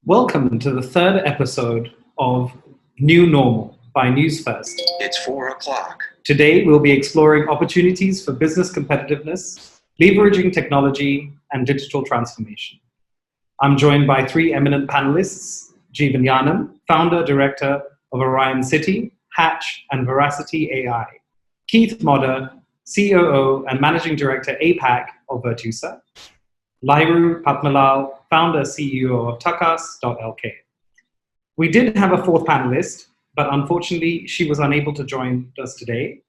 Welcome to the third episode of New Normal by Newsfirst. It's 4 o'clock. Today, we'll be exploring opportunities for business competitiveness, leveraging technology, and digital transformation. I'm joined by three eminent panelists: Jeevan Yanam, founder, director of Orion City, Hatch, and Veracity AI; Keith Modder, COO and managing director APAC of Virtusa; Lairu Patmalal, founder, CEO of Takas.lk. We did have a fourth panelist, but unfortunately she was unable to join us today.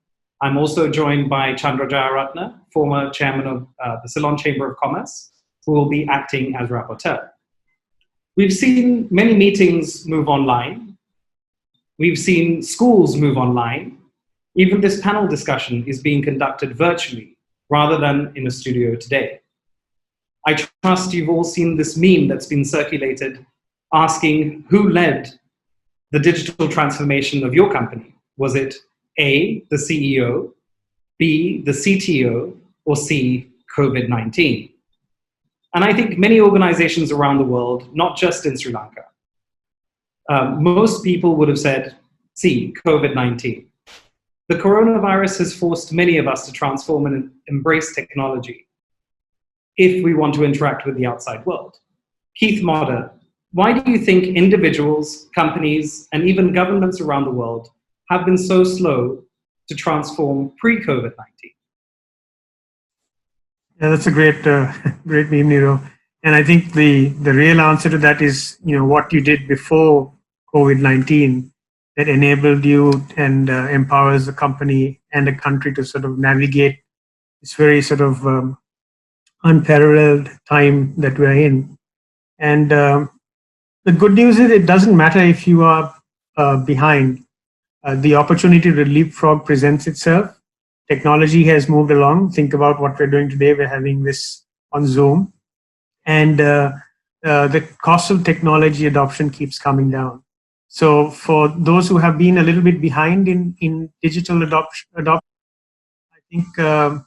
I'm also joined by Chandra Jayaratna, former chairman of the Ceylon Chamber of Commerce, who will be acting as rapporteur. We've seen many meetings move online. We've seen schools move online. Even this panel discussion is being conducted virtually rather than in a studio today. I trust you've all seen this meme that's been circulated asking who led the digital transformation of your company. Was it A, the CEO, B, the CTO, or C, COVID-19? And I think many organizations around the world, not just in Sri Lanka, most people would have said C, COVID-19. The coronavirus has forced many of us to transform and embrace technology if we want to interact with the outside world. Keith Modder, why do you think individuals, companies, and even governments around the world have been so slow to transform pre-COVID-19? Yeah, that's a great meme, Nero. And I think the real answer to that is, what you did before COVID-19 that enabled you and empowers the company and the country to sort of navigate this very sort of unparalleled time that we're in. And the good news is it doesn't matter if you are behind. The opportunity to leapfrog presents itself. Technology has moved along. Think about what we're doing today. We're having this on Zoom. And the cost of technology adoption keeps coming down. So for those who have been a little bit behind in digital adoption, I think the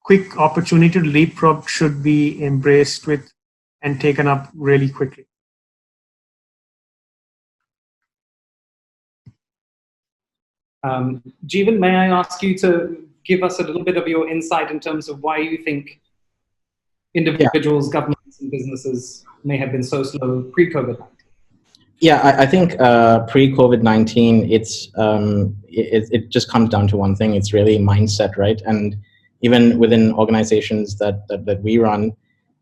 quick opportunity to leapfrog should be embraced with and taken up really quickly. Jeevan, may I ask you to give us a little bit of your insight in terms of why you think individuals, governments, and businesses may have been so slow pre-COVID-19? Yeah, I think pre-COVID-19, it just comes down to one thing. It's really mindset, right? And even within organizations that we run,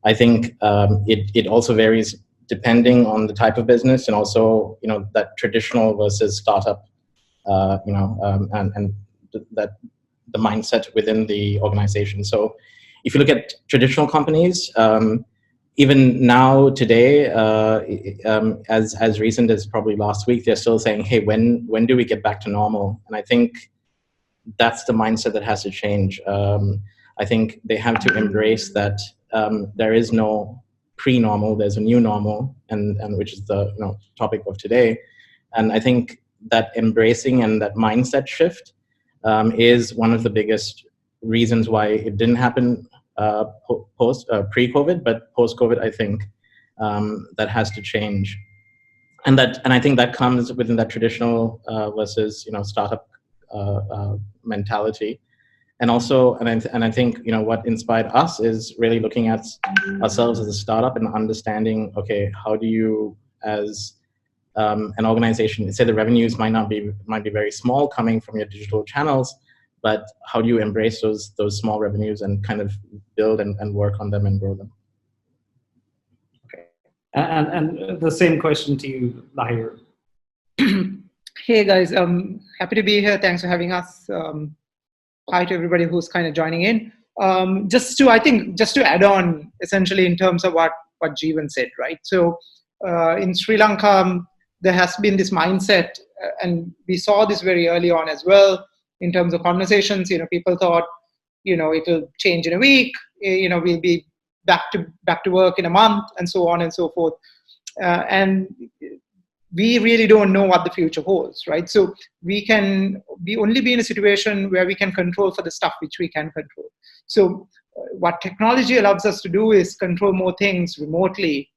I think it also varies depending on the type of business and also that traditional versus startup, and that the mindset within the organization. So if you look at traditional companies, even now today, as recent as probably last week, they're still saying, hey, when do we get back to normal? And I think that's the mindset that has to change. I think they have to embrace that there is no pre-normal, there's a new normal, and which is the topic of today. And I think that embracing and that mindset shift is one of the biggest reasons why it didn't happen pre-COVID, but post-COVID, I think that has to change. And I think that comes within that traditional versus startup mentality. And also, and I think what inspired us is really looking at ourselves as a startup and understanding, okay, how do you, as an organization, say the revenues might be very small coming from your digital channels, but how do you embrace those small revenues and kind of build and work on them and grow them? Okay, and the same question to you, Lairu. Hey guys, happy to be here. Thanks for having us. Hi to everybody who's kind of joining in. Just to add on, essentially in terms of what Jeevan said, right? So in Sri Lanka, there has been this mindset, and we saw this very early on as well in terms of conversations. People thought, it'll change in a week. We'll be back to work in a month, and so on and so forth. And we really don't know what the future holds, right? So we only be in a situation where we can control for the stuff which we can control. So what technology allows us to do is control more things remotely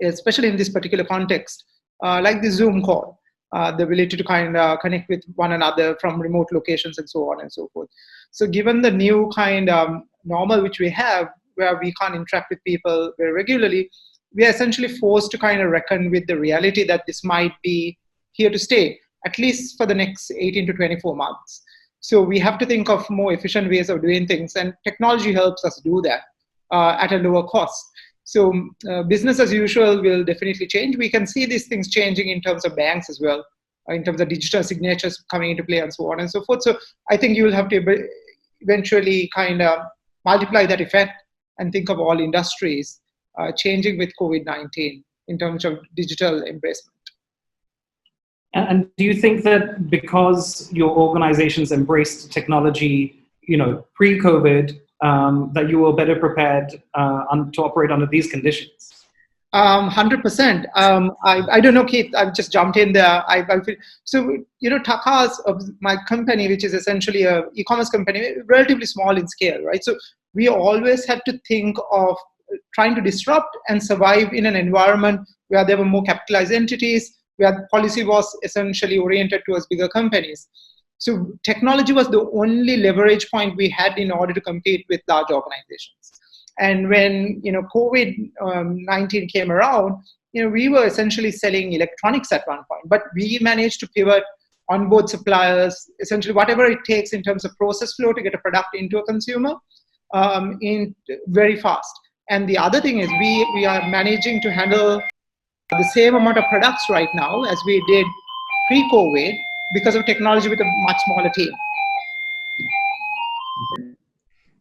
especially in this particular context, like the Zoom call, the ability to kind of connect with one another from remote locations and so on and so forth. So given the new kind of normal which we have, where we can't interact with people very regularly, we are essentially forced to kind of reckon with the reality that this might be here to stay, at least for the next 18 to 24 months. So we have to think of more efficient ways of doing things, and technology helps us do that at a lower cost. So business as usual will definitely change. We can see these things changing in terms of banks as well, in terms of digital signatures coming into play and so on and so forth. So I think you will have to eventually kind of multiply that effect and think of all industries changing with COVID-19 in terms of digital embracement. And do you think that because your organizations embraced technology, pre-COVID, that you were better prepared to operate under these conditions? 100%. I don't know, Keith, I've just jumped in there. So, Taka's, my company, which is essentially a e-commerce company, relatively small in scale, right? So we always had to think of trying to disrupt and survive in an environment where there were more capitalized entities, where policy was essentially oriented towards bigger companies. So technology was the only leverage point we had in order to compete with large organizations. And when COVID-19 came around, we were essentially selling electronics at one point, but we managed to pivot, onboard suppliers, essentially whatever it takes in terms of process flow to get a product into a consumer in very fast. And the other thing is we are managing to handle the same amount of products right now as we did pre-COVID because of technology with a much smaller team.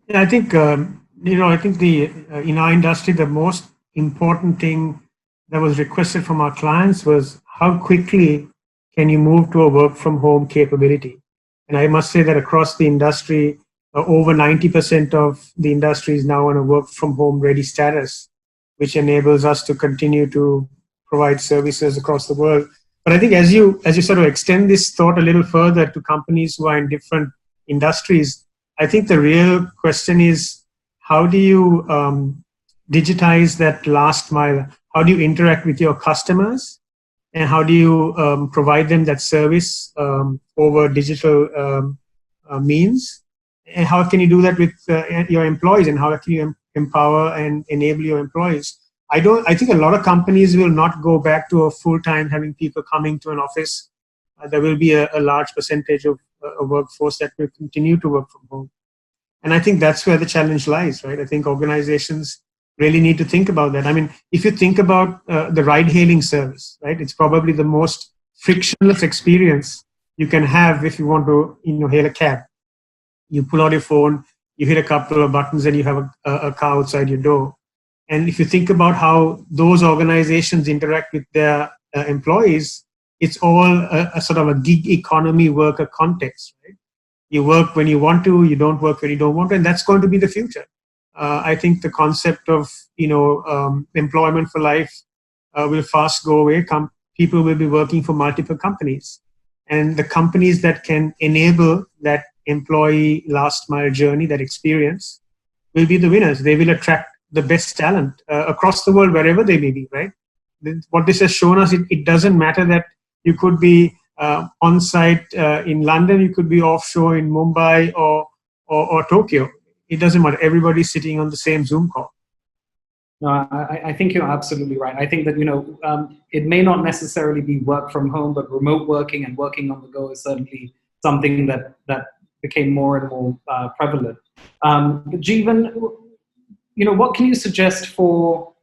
Yeah, I think I think in our industry the most important thing that was requested from our clients was how quickly can you move to a work from home capability. And I must say that across the industry, over 90% of the industry is now on a work from home ready status, which enables us to continue to provide services across the world. But I think as you sort of extend this thought a little further to companies who are in different industries, I think the real question is, how do you digitize that last mile? How do you interact with your customers? And how do you provide them that service over digital means? And how can you do that with your employees? And how can you empower and enable your employees? I think a lot of companies will not go back to a full-time having people coming to an office. There will be a large percentage of a workforce that will continue to work from home. And I think that's where the challenge lies, right? I think organizations really need to think about that. I mean, if you think about the ride-hailing service, right? It's probably the most frictionless experience you can have if you want to, hail a cab. You pull out your phone, you hit a couple of buttons, and you have a car outside your door. And if you think about how those organizations interact with their employees, it's all a sort of a gig economy worker context, right? You work when you want to, you don't work when you don't want to, and that's going to be the future. I think the concept of employment for life will fast go away. People will be working for multiple companies, and the companies that can enable that employee last mile journey, that experience, will be the winners. They will attract the best talent across the world, wherever they may be, right? What this has shown us, it doesn't matter that you could be on site in London, you could be offshore in Mumbai or Tokyo. It doesn't matter. Everybody's sitting on the same Zoom call. No, I think you're absolutely right. I think that, it may not necessarily be work from home, but remote working and working on the go is certainly something that became more and more prevalent. Jeevan, what can you suggest for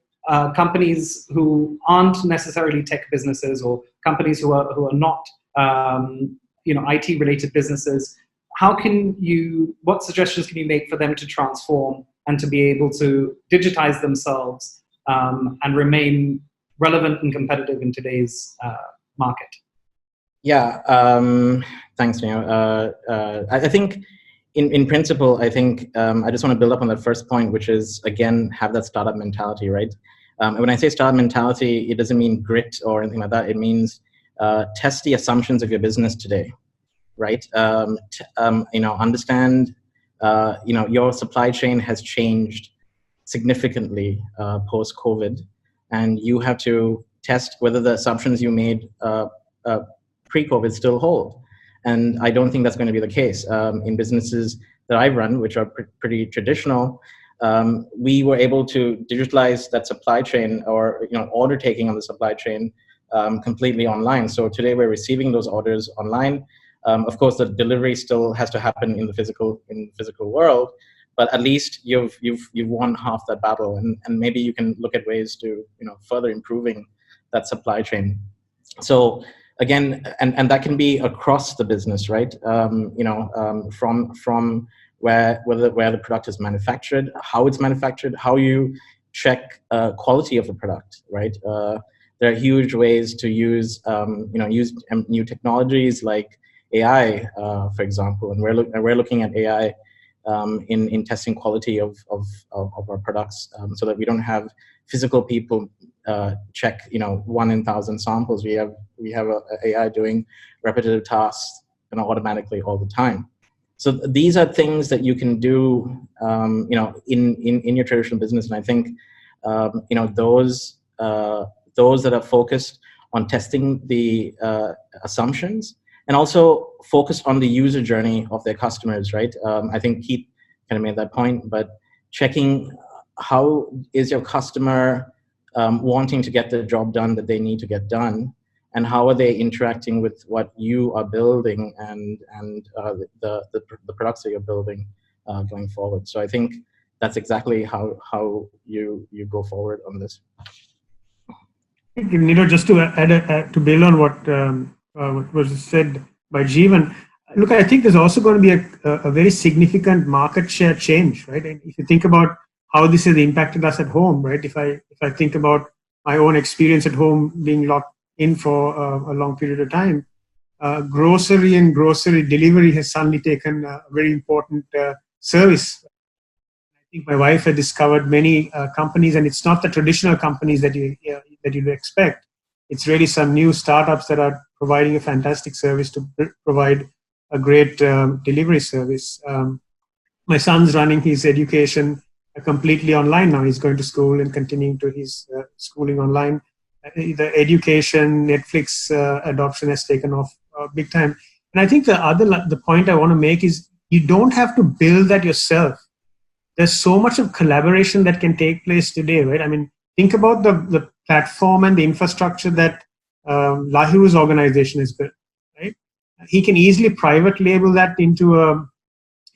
companies who aren't necessarily tech businesses, or companies who are not IT related businesses? What suggestions can you make for them to transform and to be able to digitize themselves and remain relevant and competitive in today's market? Yeah, thanks, Neo. I think in principle, I think I just want to build up on that first point, which is, again, have that startup mentality, right? When I say startup mentality, it doesn't mean grit or anything like that. It means test the assumptions of your business today, right? Understand, your supply chain has changed significantly post-COVID. and you have to test whether the assumptions you made pre-COVID still hold. And I don't think that's going to be the case. In businesses that I've run, which are pretty traditional, we were able to digitalize that supply chain, or order taking on the supply chain completely online. So today we're receiving those orders online. Of course, the delivery still has to happen in the physical world, but at least you've won half that battle, and maybe you can look at ways to further improving that supply chain. So again, and that can be across the business, right? From where the product is manufactured, how it's manufactured, how you check quality of the product, right? There are huge ways to use new technologies like AI, for example, and we're looking at AI in testing quality of our products, so that we don't have physical people check 1 in 1,000 samples. We have a AI doing repetitive tasks automatically all the time. So these are things that you can do in your traditional business, and I think those that are focused on testing the assumptions, and also focused on the user journey of their customers, right? I think Keith kind of made that point, but checking how is your customer wanting to get the job done that they need to get done, and how are they interacting with what you are building and the products that you're building going forward. So I think that's exactly how you go forward on this. Just to add to build on what was said by Jeevan, look, I think there's also going to be a very significant market share change, right? And if you think about how this has impacted us at home, right? If I think about my own experience at home being locked in for a long period of time, grocery and grocery delivery has suddenly taken a very important service. I think my wife had discovered many companies, and it's not the traditional companies that you'd expect. It's really some new startups that are providing a fantastic service to provide a great delivery service. My son's running his education completely online now. He's going to school and continuing to his schooling online. The education, Netflix adoption has taken off big time. And I think the point I want to make is you don't have to build that yourself. There's so much of collaboration that can take place today, right? I mean, think about the platform and the infrastructure that Lahiru's organization has built, right? He can easily private label that into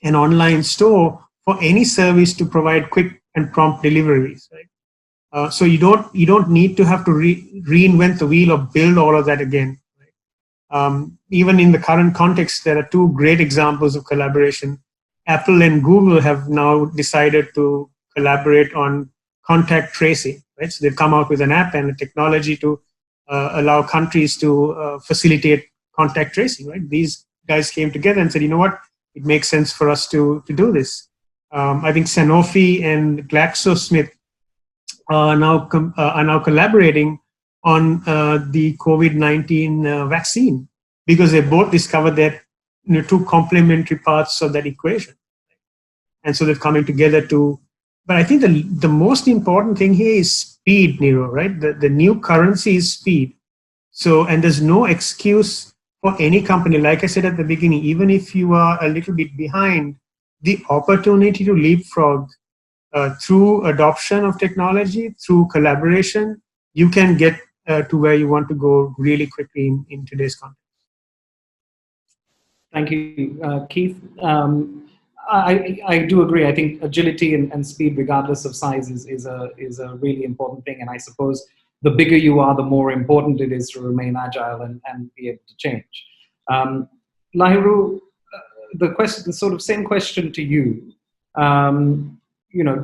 an online store for any service to provide quick and prompt deliveries, right? So you don't need to have to reinvent the wheel or build all of that again. Right? Even in the current context, there are two great examples of collaboration. Apple and Google have now decided to collaborate on contact tracing. Right? So they've come out with an app and a technology to allow countries to facilitate contact tracing. Right? These guys came together and said, you know what, it makes sense for us to do this. I think Sanofi and GlaxoSmith are now collaborating on the COVID-19 vaccine, because they both discovered that two complementary parts of that equation, and so they're coming together to. But I think the most important thing here is speed, Niro. Right, the new currency is speed. So, and there's no excuse for any company. Like I said at the beginning, even if you are a little bit behind, the opportunity to leapfrog through adoption of technology, through collaboration, you can get to where you want to go really quickly in today's context. Thank you, Keith. I do agree. I think agility and speed, regardless of size, is a really important thing. And I suppose the bigger you are, the more important it is to remain agile and be able to change. Lahiru, the sort of same question to you.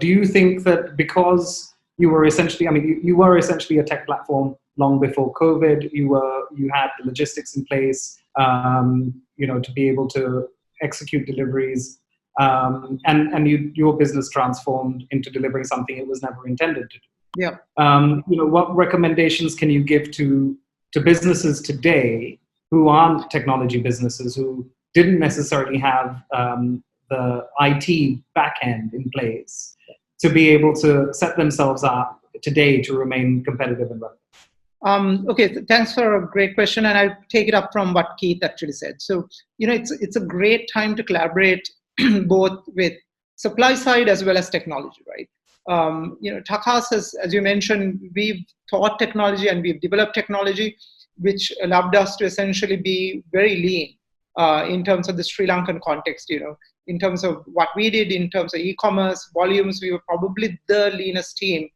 Do you think that because you were essentially, you were essentially a tech platform long before COVID, you had the logistics in place, to be able to execute deliveries, and your business transformed into delivering something it was never intended to do. Yeah. What recommendations can you give to businesses today who aren't technology businesses, who didn't necessarily have the IT backend in place to be able to set themselves up today to remain competitive and relevant? Okay, thanks for a great question, and I'll take it up from what Keith actually said. So, it's a great time to collaborate both with supply side as well as technology, right? Takas has, as you mentioned, we've taught technology and we've developed technology, which allowed us to essentially be very lean in terms of the Sri Lankan context. In terms of what we did in terms of e-commerce volumes, we were probably the leanest team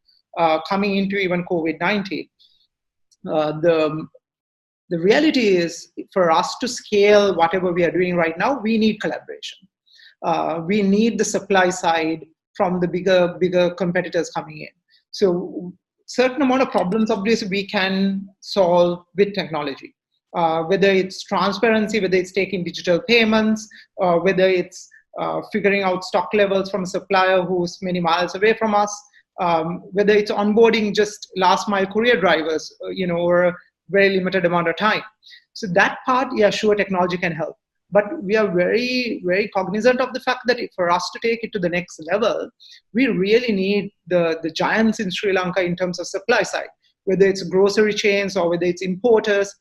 coming into even COVID-19. The reality is, for us to scale whatever we are doing right now, we need collaboration. We need the supply side from the bigger competitors coming in. So certain amount of problems, obviously, we can solve with technology. Whether it's transparency, whether it's taking digital payments, or whether it's figuring out stock levels from a supplier who's many miles away from us, whether it's onboarding just last mile courier drivers, over a very limited amount of time. So that part, yeah, sure, technology can help. But we are very, very cognizant of the fact that for us to take it to the next level, we really need the giants in Sri Lanka in terms of supply side, whether it's grocery chains or whether it's importers.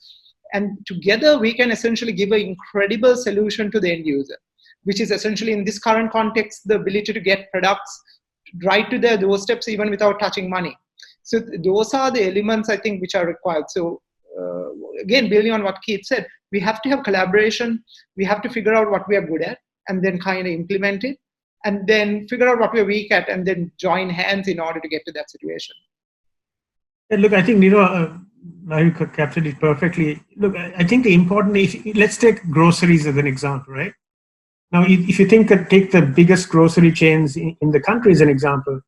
And together we can essentially give an incredible solution to the end user, which is essentially, in this current context, the ability to get products right to their doorsteps even without touching money. So those are the elements, I think, which are required. So again, building on what Keith said, we have to have collaboration. We have to figure out what we are good at and then kind of implement it, and then figure out what we're weak at and then join hands in order to get to that situation. Yeah, look, I think, you captured it perfectly. Look, I think the important, let's take groceries as an example, right? Now, if you take the biggest grocery chains in the country as an example,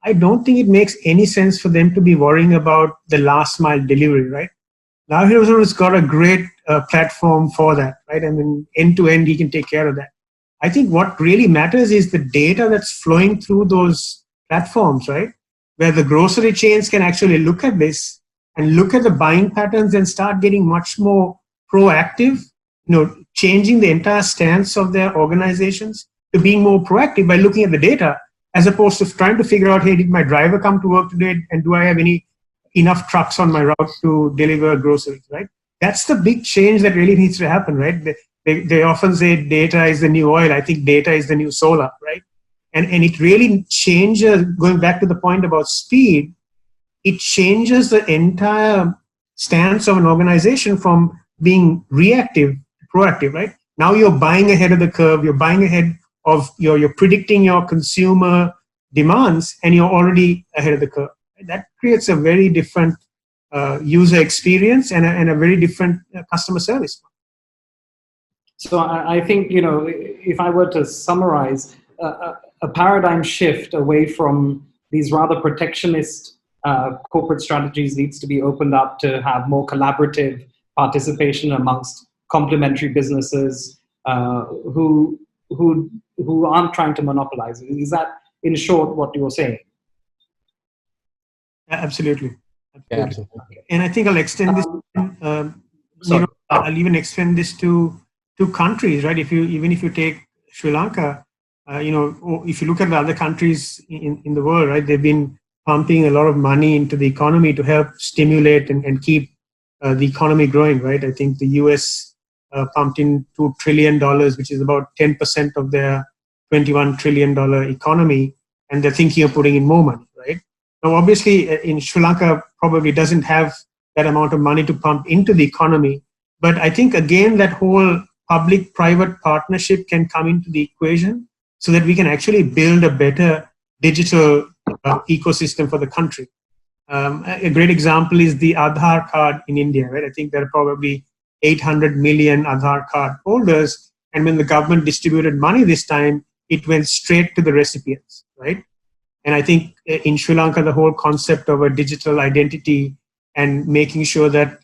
I don't think it makes any sense for them to be worrying about the last mile delivery, right? Now he's got a great platform for that, right? I mean, end to end, he can take care of that. I think what really matters is the data that's flowing through those platforms, right? Where the grocery chains can actually look at this and look at the buying patterns and start getting much more proactive, changing the entire stance of their organizations to being more proactive by looking at the data, as opposed to trying to figure out, hey, did my driver come to work today, and do I have enough trucks on my route to deliver groceries, right? That's the big change that really needs to happen, right? They often say data is the new oil. I think data is the new solar, right? And it really changes, going back to the point about speed, it changes the entire stance of an organization from being reactive to proactive, right? Now you're buying ahead of the curve, you're buying ahead of, you're predicting your consumer demands, and you're already ahead of the curve. That creates a very different user experience and a very different customer service. So I think, if I were to summarize, a paradigm shift away from these rather protectionist corporate strategies needs to be opened up to have more collaborative participation amongst complementary businesses who aren't trying to monopolize. Is that, in short, what you're saying? Absolutely. Yeah, absolutely. And I think I'll extend this. I'll even extend this to countries, right? Even if you take Sri Lanka, if you look at the other countries in the world, right, they've been pumping a lot of money into the economy to help stimulate and keep the economy growing, right? I think the US pumped in $2 trillion, which is about 10% of their $21 trillion economy, and they're thinking of putting in more money, right? Now, obviously, in Sri Lanka, probably doesn't have that amount of money to pump into the economy. But I think, again, that whole public-private partnership can come into the equation so that we can actually build a better digital ecosystem for the country. A great example is the Aadhaar card in India, right? I think there are probably 800 million Aadhaar card holders. And when the government distributed money this time, it went straight to the recipients, right? And I think in Sri Lanka, the whole concept of a digital identity and making sure that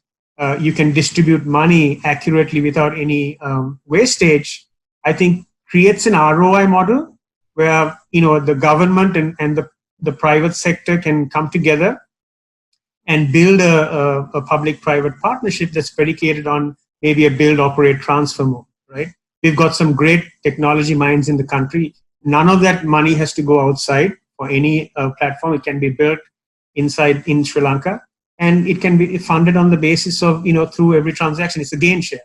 you can distribute money accurately without any wastage, I think creates an ROI model where, the government and the private sector can come together and build a public-private partnership that's predicated on maybe a build, operate, transfer mode, right? We've got some great technology minds in the country. None of that money has to go outside for any platform. It can be built inside in Sri Lanka, and it can be funded on the basis of, through every transaction. It's a gain share.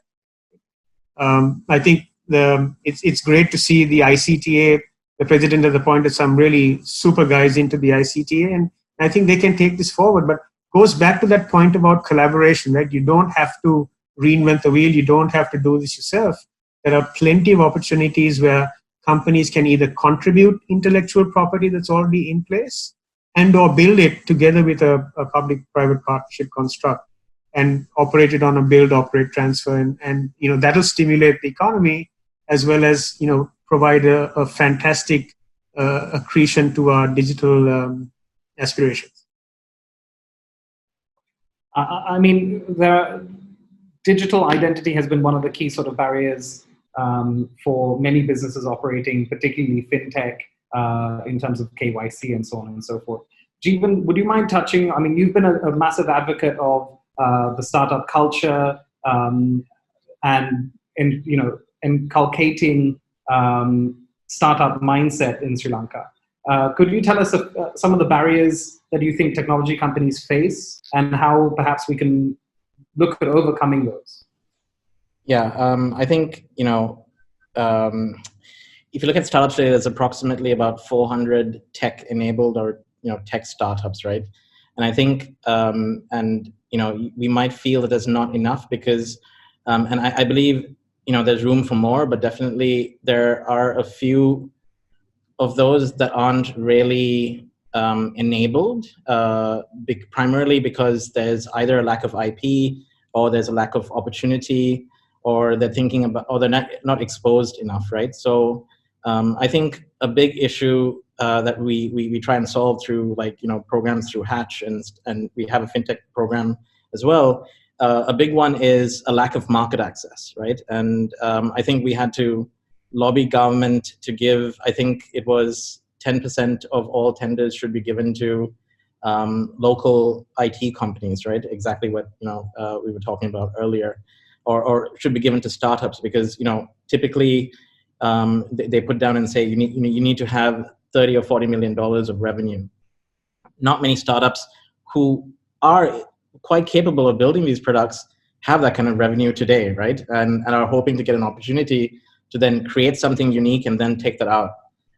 I think it's great to see the ICTA. The president has appointed some really super guys into the ICTA, and I think they can take this forward. But goes back to that point about collaboration, right? You don't have to reinvent the wheel. You don't have to do this yourself. There are plenty of opportunities where companies can either contribute intellectual property that's already in place and or build it together with a public-private partnership construct and operate it on a build, operate, transfer, and that'll stimulate the economy as well as provide a fantastic accretion to our digital aspirations. I mean, digital identity has been one of the key sort of barriers for many businesses operating, particularly fintech, in terms of KYC and so on and so forth. Jeevan, would you mind touching? I mean, you've been a massive advocate of the startup culture and inculcating startup mindset in Sri Lanka. Could you tell us some of the barriers that you think technology companies face and how perhaps we can look at overcoming those? Yeah, I think, if you look at startups today, there's approximately about 400 tech-enabled or tech startups, right? And I think, we might feel that there's not enough because, and I believe, there's room for more, but definitely there are a few of those that aren't really enabled, primarily because there's either a lack of IP or there's a lack of opportunity, or they're thinking about, or they're not exposed enough, right? So I think a big issue that we try and solve through programs through Hatch, and we have a fintech program as well. A big one is a lack of market access, right? And I think we had to lobby government to give, I think it was 10% of all tenders should be given to local IT companies, right? Exactly what we were talking about earlier, or should be given to startups, because typically they put down and say you need to have $30 or $40 million of revenue. Not many startups who are quite capable of building these products have that kind of revenue today, right? And are hoping to get an opportunity to then create something unique and then take that out.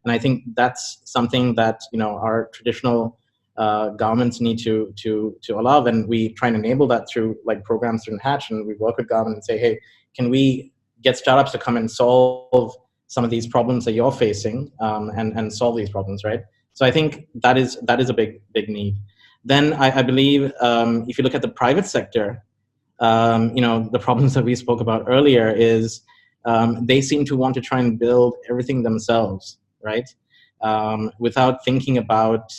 And I think that's something that our traditional governments need to allow, and we try and enable that through programs through Hatch, and we work with government and say, hey, can we get startups to come and solve some of these problems that you're facing, and solve these problems, right? So I think that is a big need. Then I believe if you look at the private sector, the problems that we spoke about earlier is they seem to want to try and build everything themselves, right? Without thinking about,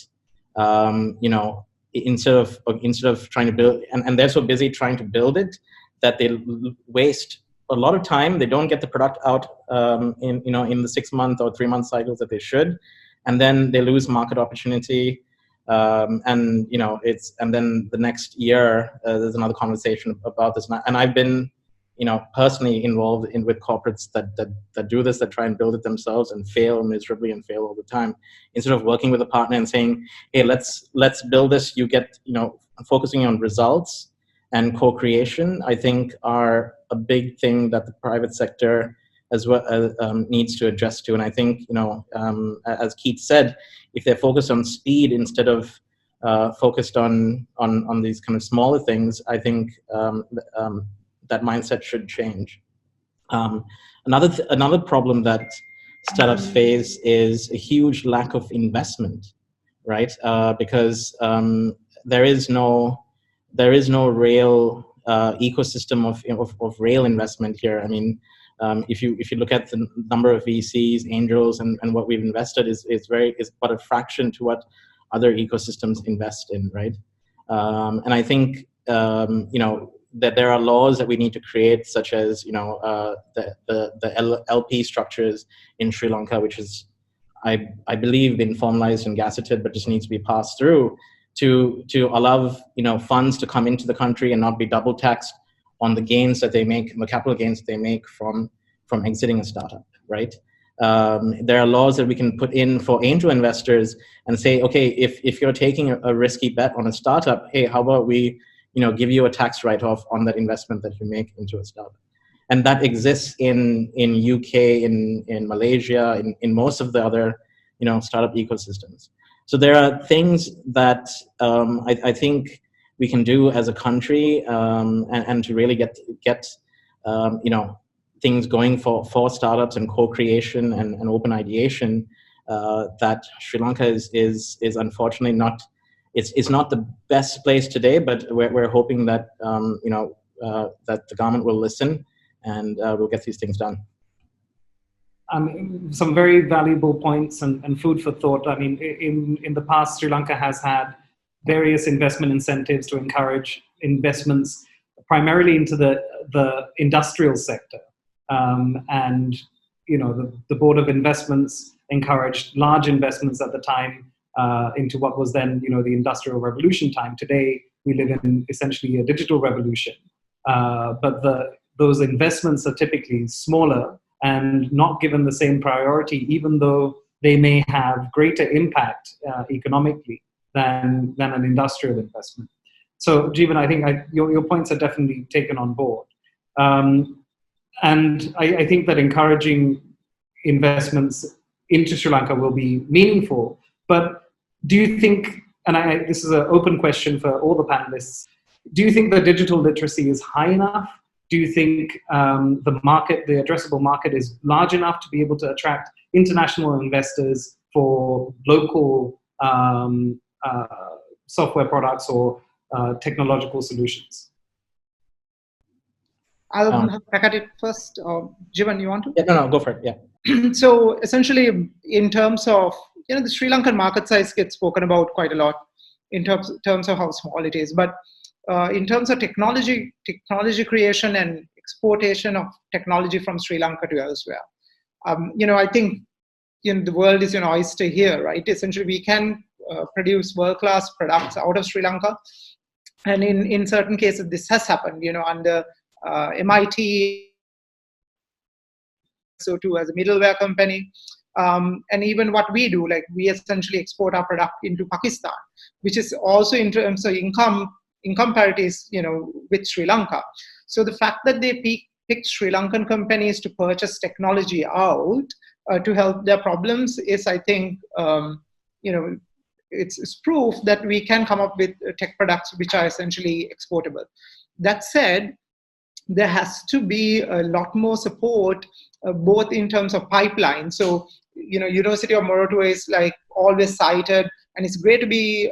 instead of trying to build, and they're so busy trying to build it that they waste a lot of time. They don't get the product out in the 6-month or 3-month cycles that they should, and then they lose market opportunity. And then the next year there's another conversation about this, and I've been personally involved with corporates that do this, that try and build it themselves and fail miserably and fail all the time, instead of working with a partner and saying, hey, let's build this. You get focusing on results and co-creation, I think, are a big thing that the private sector as well needs to adjust to. And I think as Keith said, if they're focused on speed instead of focused on these kind of smaller things, I think that mindset should change. Another problem that startups face is a huge lack of investment, right? Because there is no real ecosystem of real investment here. I mean, if you look at the number of VCs, angels, and what we've invested is but a fraction to what other ecosystems invest in, right? And I think that there are laws that we need to create, such as the LP structures in Sri Lanka, which is I believe been formalized and gazetted, but just needs to be passed through to allow funds to come into the country and not be double taxed on the gains that they make, the capital gains that they make from exiting a startup, right? There are laws that we can put in for angel investors and say, okay, if you're taking a risky bet on a startup, hey, how about we, give you a tax write-off on that investment that you make into a startup? And that exists in UK, in Malaysia, in most of the other, startup ecosystems. So there are things that I think we can do as a country, and to really get things going for startups and co-creation and open ideation, that Sri Lanka is unfortunately not. It's not the best place today, but we're hoping that that the government will listen and we'll get these things done. Some very valuable points and food for thought. I mean, in the past, Sri Lanka has had various investment incentives to encourage investments primarily into the industrial sector. And, the Board of Investments encouraged large investments at the time into what was then, the Industrial Revolution time. Today, we live in essentially a digital revolution. But those investments are typically smaller and not given the same priority, even though they may have greater impact economically than an industrial investment. So, Jeevan, I think your points are definitely taken on board. And I think that encouraging investments into Sri Lanka will be meaningful. But do you think, and this is an open question for all the panelists, do you think the digital literacy is high enough? Do you think the addressable market is large enough to be able to attract international investors for local software products or technological solutions? I'll back at it first. Jeevan, you want to? Yeah, no, go for it. Yeah. So essentially, in terms of the Sri Lankan market size gets spoken about quite a lot in terms of how small it is, but in terms of technology creation and exportation of technology from Sri Lanka to elsewhere, I think the world is an oyster here, right? Essentially, we can produce world-class products out of Sri Lanka, and in certain cases, this has happened. Under MIT, so too as a middleware company, and even what we do, like we essentially export our product into Pakistan, which is also in terms of income parities, with Sri Lanka. So the fact that they picked Sri Lankan companies to purchase technology out to help their problems is, I think, it's proof that we can come up with tech products which are essentially exportable. That said, there has to be a lot more support, both in terms of pipeline. So, University of Moratuwa is like always cited, and it's great to be,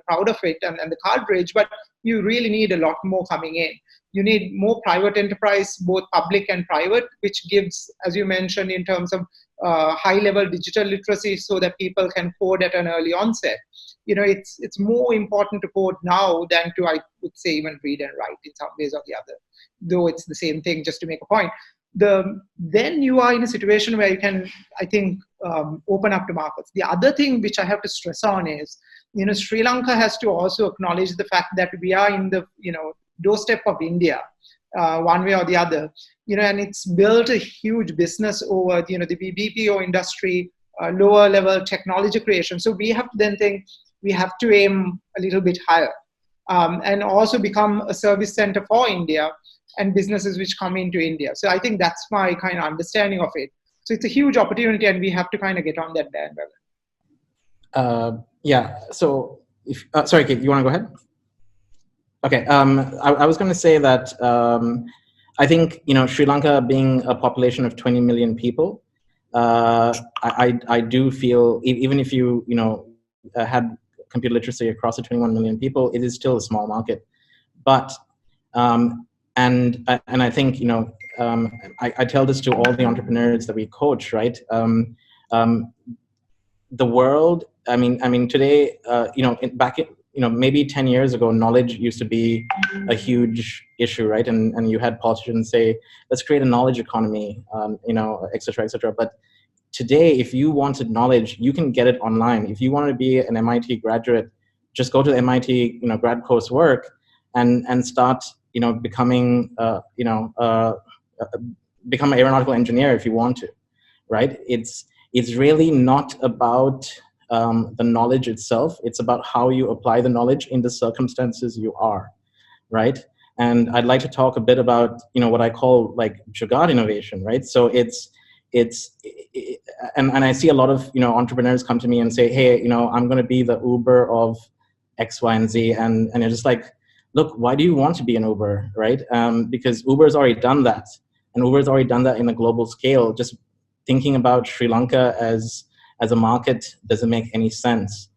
proud of it and the card bridge, but you really need a lot more coming in. You need more private enterprise, both public and private, which gives, as you mentioned, in terms of high-level digital literacy so that people can code at an early onset. It's more important to code now than to, I would say, even read and write in some ways or the other, though it's the same thing, just to make a point. Then you are in a situation where you can, I think, open up to markets. The other thing which I have to stress on is, Sri Lanka has to also acknowledge the fact that we are in the, doorstep of India, one way or the other, and it's built a huge business over, the BPO industry, lower level technology creation. So we have to then think we have to aim a little bit higher, and also become a service center for India and businesses which come into India. So I think that's my kind of understanding of it. So it's a huge opportunity, and we have to kind of get on that bandwagon. Yeah. So, sorry, Kate, you want to go ahead? Okay. I was going to say that I think Sri Lanka being a population of 20 million people, I do feel even if you had computer literacy across the 21 million people, it is still a small market. But and I think I tell this to all the entrepreneurs that we coach, right? The world. I mean, today, maybe 10 years ago, knowledge used to be a huge issue, right? And you had politicians say, let's create a knowledge economy, et cetera, et cetera. But today, if you wanted knowledge, you can get it online. If you want to be an MIT graduate, just go to the MIT, grad coursework and start, becoming, become an aeronautical engineer if you want to, right? It's really not about the knowledge itself. It's about how you apply the knowledge in the circumstances you are, right? And I'd like to talk a bit about, what I call like jugaad innovation, right? So and I see a lot of, entrepreneurs come to me and say, hey, I'm going to be the Uber of X, Y, and Z. And you're just like, look, why do you want to be an Uber, right? Because Uber's already done that. And Uber's already done that in a global scale. Just thinking about Sri Lanka as a market doesn't make any sense.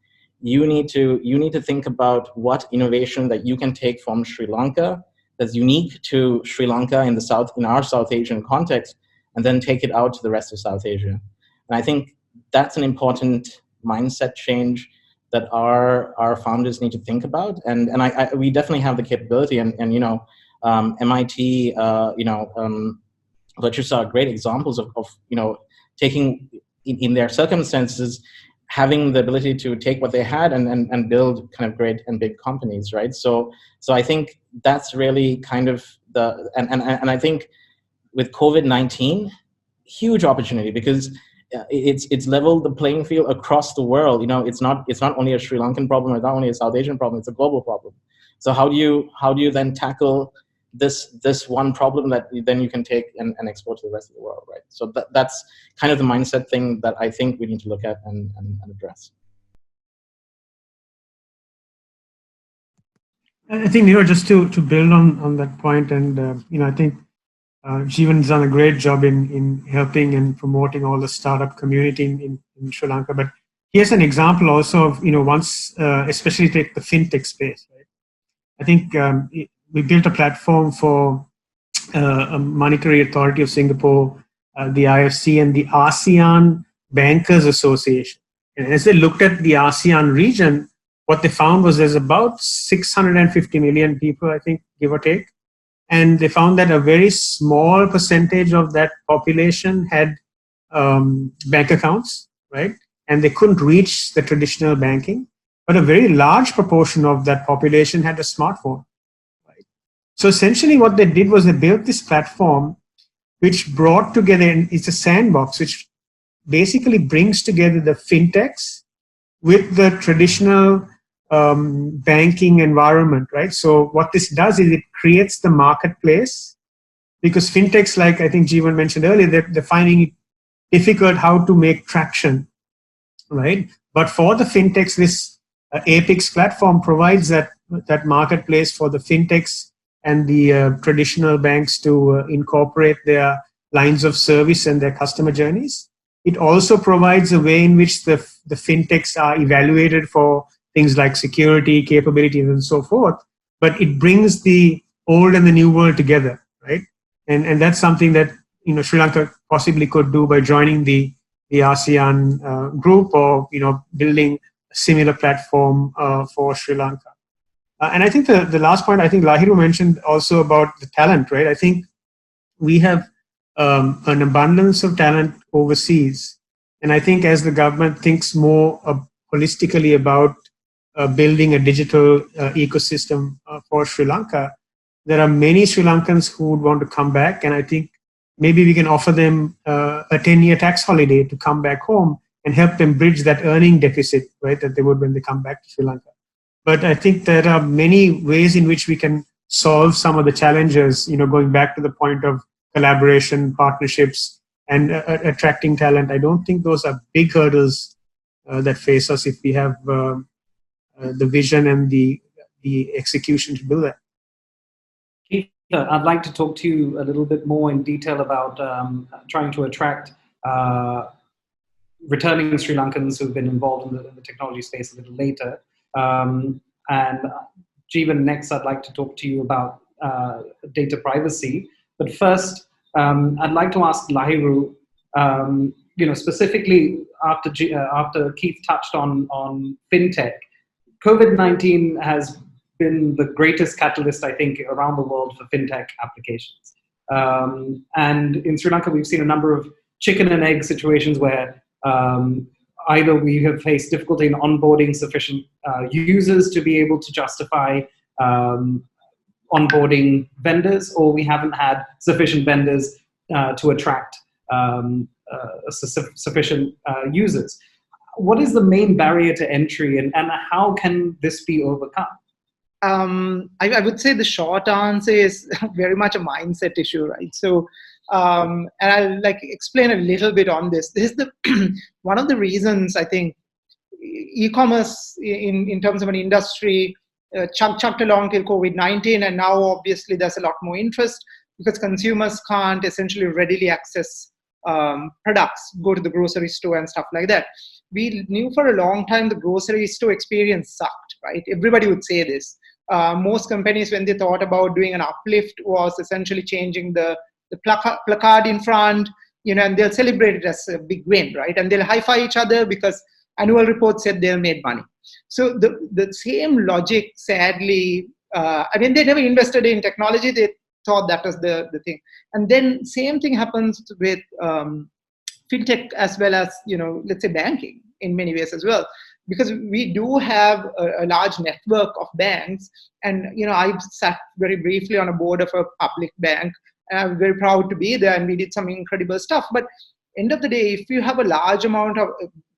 You need to think about what innovation that you can take from Sri Lanka that's unique to Sri Lanka in our South Asian context, and then take it out to the rest of South Asia. And I think that's an important mindset change that our founders need to think about. And we definitely have the capability. And MIT, Virtusa are great examples of taking in their circumstances, having the ability to take what they had and build kind of great and big companies, right? So I think that's really kind of and I think with COVID-19, huge opportunity, because it's leveled the playing field across the world. It's not only a Sri Lankan problem, it's not only a South Asian problem, it's a global problem. So how do you then tackle this one problem that then you can take and export to the rest of the world, right? So that's kind of the mindset thing that I think we need to look at and address. I think, just to build on that point, and I think Jeevan's done a great job in helping and promoting all the startup community in Sri Lanka. But here's an example also of, once, especially take the fintech space, right? I think we built a platform for a Monetary Authority of Singapore, the IFC, and the ASEAN Bankers Association. And as they looked at the ASEAN region, what they found was there's about 650 million people, I think, give or take. And they found that a very small percentage of that population had bank accounts, right? And they couldn't reach the traditional banking. But a very large proportion of that population had a smartphone, right? So essentially what they did was they built this platform which brought together, and it's a sandbox, which basically brings together the fintechs with the traditional banking environment, right? So what this does is it creates the marketplace, because fintechs, like I think Jeevan mentioned earlier, they're finding it difficult how to make traction, right? But for the fintechs, this Apex platform provides that marketplace for the fintechs and the traditional banks to incorporate their lines of service and their customer journeys. It also provides a way in which the fintechs are evaluated for things like security, capabilities, and so forth. But it brings the old and the new world together, right? And that's something that Sri Lanka possibly could do by joining the ASEAN group, or building a similar platform for Sri Lanka. And I think the last point, I think Lahiru mentioned also about the talent, right? I think we have an abundance of talent overseas. And I think as the government thinks more holistically about building a digital ecosystem for Sri Lanka, there are many Sri Lankans who would want to come back. And I think maybe we can offer them a 10-year tax holiday to come back home and help them bridge that earning deficit, right, that they would when they come back to Sri Lanka. But I think there are many ways in which we can solve some of the challenges, going back to the point of collaboration, partnerships, and attracting talent. I don't think those are big hurdles that face us if we have the vision and the execution to do that. Keith, I'd like to talk to you a little bit more in detail about trying to attract returning Sri Lankans who've been involved in the technology space a little later. And Jeevan, next I'd like to talk to you about data privacy. But first, I'd like to ask Lahiru, specifically after Keith touched on fintech, COVID-19 has been the greatest catalyst, I think, around the world for fintech applications. And in Sri Lanka, we've seen a number of chicken and egg situations where either we have faced difficulty in onboarding sufficient users to be able to justify onboarding vendors, or we haven't had sufficient vendors to attract sufficient users. What is the main barrier to entry, and how can this be overcome? I would say the short answer is very much a mindset issue, right? So, and I'll explain a little bit on this. This is the one of the reasons I think e-commerce in terms of an industry chugged along till COVID-19, and now obviously there's a lot more interest because consumers can't essentially readily access products, go to the grocery store and stuff like that. We knew for a long time the grocery store experience sucked, right? Everybody would say this. Most companies, when they thought about doing an uplift, was essentially changing the placard in front, and they'll celebrate it as a big win, right? And they'll high-five each other because annual reports said they made money. So the same logic, sadly, they never invested in technology. They thought that was the thing. And then same thing happens with fintech as well as, let's say banking in many ways as well. Because we do have a large network of banks. And, I've sat very briefly on a board of a public bank. And I'm very proud to be there, and we did some incredible stuff. But end of the day, if you have a large amount of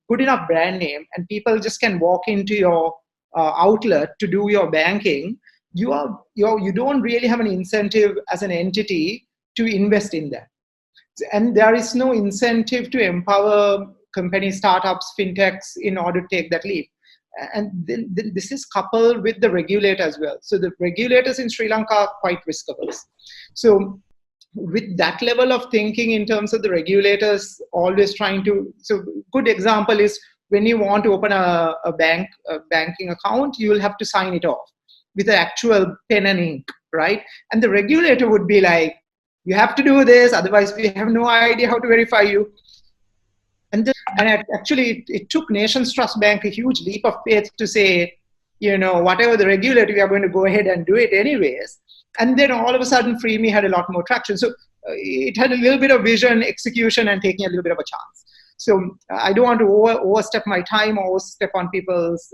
good enough brand name and people just can walk into your outlet to do your banking, you don't really have an incentive as an entity to invest in that. And there is no incentive to empower companies, startups, fintechs in order to take that leap. And then this is coupled with the regulator as well. So the regulators in Sri Lanka are quite risk averse. So with that level of thinking in terms of the regulators always trying to, so good example is when you want to open a banking account, you will have to sign it off with the actual pen and ink, right? And the regulator would be like, you have to do this, otherwise we have no idea how to verify you. And actually, it took Nations Trust Bank a huge leap of faith to say, whatever the regulator, we are going to go ahead and do it anyways. And then all of a sudden, FreeMe had a lot more traction. So it had a little bit of vision, execution, and taking a little bit of a chance. So I don't want to overstep my time or overstep on people's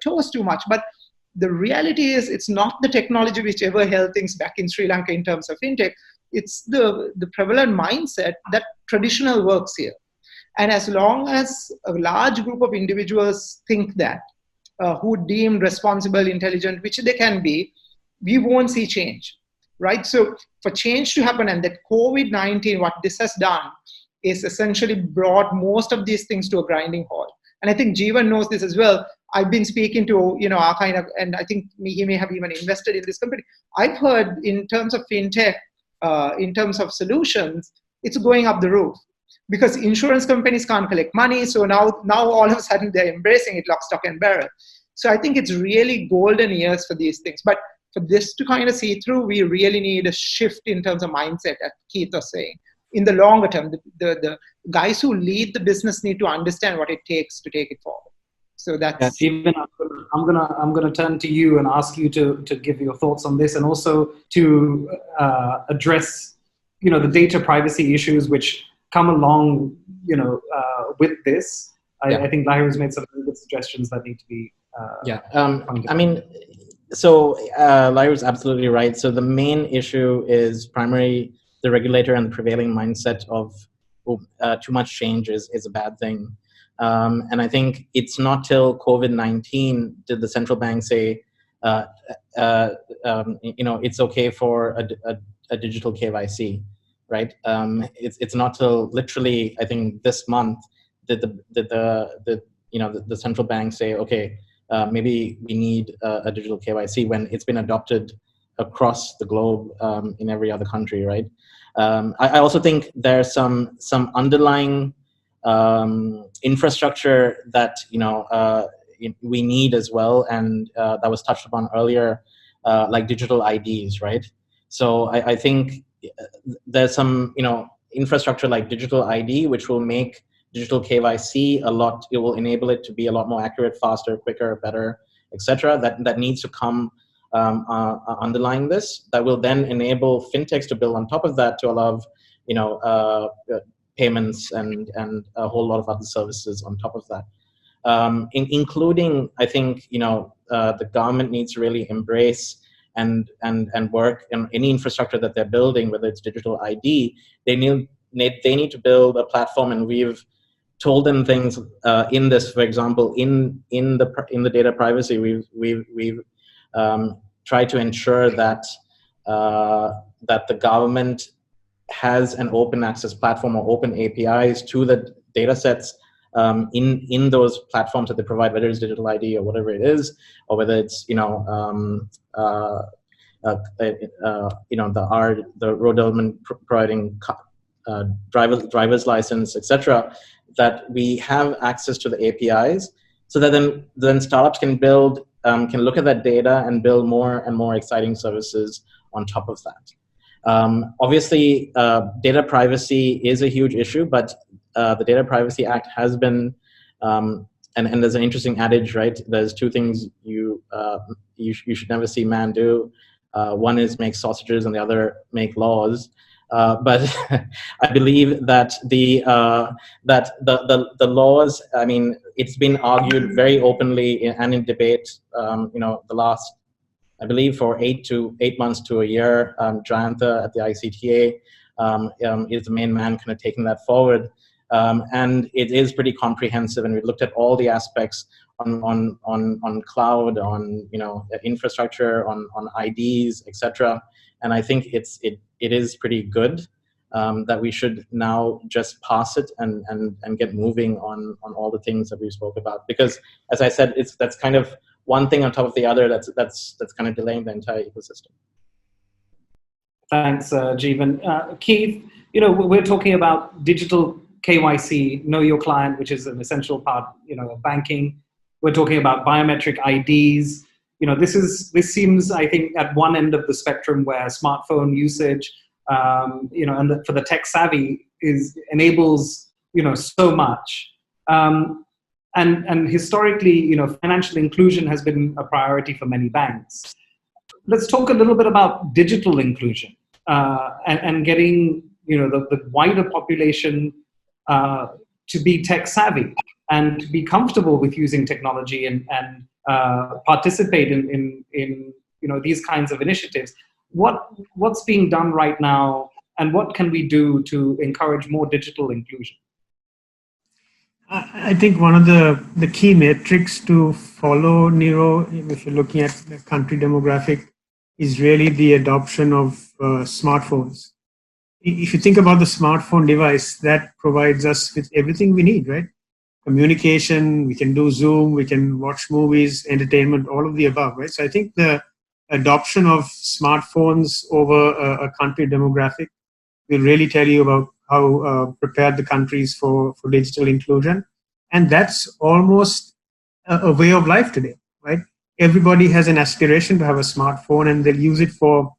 toes too much. But the reality is, it's not the technology which ever held things back in Sri Lanka in terms of fintech. It's the prevalent mindset that traditional works here. And as long as a large group of individuals think that, who deem responsible, intelligent, which they can be, we won't see change, right? So for change to happen, and that COVID-19, what this has done is essentially brought most of these things to a grinding halt. And I think Jeevan knows this as well. I've been speaking to, our kind of, and I think he may have even invested in this company. I've heard in terms of fintech, in terms of solutions, it's going up the roof. Because insurance companies can't collect money, so now all of a sudden they're embracing it lock, stock, and barrel. So I think it's really golden years for these things. But for this to kind of see through, we really need a shift in terms of mindset, as Keith was saying. In the longer term, the guys who lead the business need to understand what it takes to take it forward. So that's. Stephen, I'm gonna turn to you and ask you to give your thoughts on this, and also to address, the data privacy issues which come along, with this. I think Lahiru's made some really good suggestions that need to be. So Lahiru's absolutely right. So the main issue is primarily the regulator and the prevailing mindset of too much change is a bad thing. And I think it's not till COVID-19 did the central bank say, it's okay for a digital KYC. Right, it's not till literally I think this month did the central bank say, okay, maybe we need a digital KYC, when it's been adopted across the globe in every other country, right? I also think there's some underlying infrastructure that we need as well, and that was touched upon earlier, like digital IDs, right? So I think there's some infrastructure like digital ID which will make digital KYC it will enable it to be a lot more accurate, faster, quicker, better, etc. That needs to come underlying this, that will then enable fintechs to build on top of that to allow payments and a whole lot of other services on top of that, including I think the government needs to really embrace and work in any infrastructure that they're building, whether it's digital ID, they they need to build a platform, and we've told them things in this. For example, in the data privacy, we've tried to ensure that that the government has an open access platform or open APIs to the data sets in those platforms that they provide, whether it's digital ID or whatever it is, or whether it's the road element providing driver's license, etc. That we have access to the APIs, so that then startups can build can look at that data and build more and more exciting services on top of that. Obviously, data privacy is a huge issue, but the Data Privacy Act has been, and there's an interesting adage, right? There's two things you should never see man do. One is make sausages, and the other make laws. But I believe that the laws, I mean, it's been argued very openly and in debate. The last, I believe, for 8 months to a year, Jayanta at the ICTA is the main man kind of taking that forward. And it is pretty comprehensive, and we looked at all the aspects on cloud, on infrastructure, on IDs, etc. And I think it is pretty good that we should now just pass it and get moving on all the things that we spoke about. Because, as I said, that's kind of one thing on top of the other that's kind of delaying the entire ecosystem. Thanks, Jeevan. Keith, we're talking about digital KYC, know your client, which is an essential part, of banking. We're talking about biometric IDs. This seems, I think, at one end of the spectrum where smartphone usage, and for the tech savvy enables, so much. And historically, financial inclusion has been a priority for many banks. Let's talk a little bit about digital inclusion and getting, the wider population to be tech savvy and to be comfortable with using technology and participate in these kinds of initiatives. What's being done right now, and what can we do to encourage more digital inclusion? I think one of the key metrics to follow, Nero, if you're looking at the country demographic, is really the adoption of smartphones. If you think about the smartphone device, that provides us with everything we need, right? Communication, we can do Zoom, we can watch movies, entertainment, all of the above, right? So I think the adoption of smartphones over a country demographic will really tell you about how prepared the country is for digital inclusion. And that's almost a way of life today, right? Everybody has an aspiration to have a smartphone, and they'll use it for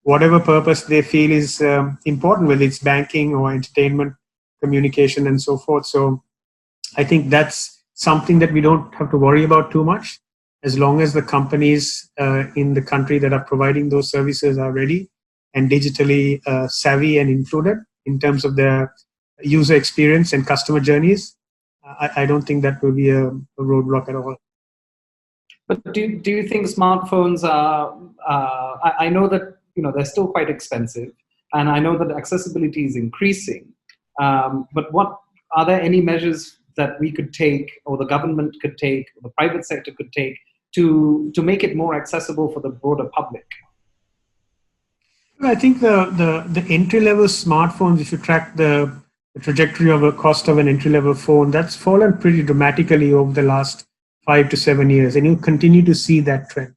whatever purpose they feel is important, whether it's banking or entertainment, communication, and so forth. So I think that's something that we don't have to worry about too much, as long as the companies in the country that are providing those services are ready and digitally savvy and included in terms of their user experience and customer journeys. I don't think that will be a roadblock at all. But do you think smartphones are? I know that they're still quite expensive, and I know that accessibility is increasing. But are there any measures that we could take, or the government could take, or the private sector could take to make it more accessible for the broader public? I think the entry-level smartphones, if you track the trajectory of a cost of an entry-level phone, that's fallen pretty dramatically over the last 5 to 7 years, and you continue to see that trend.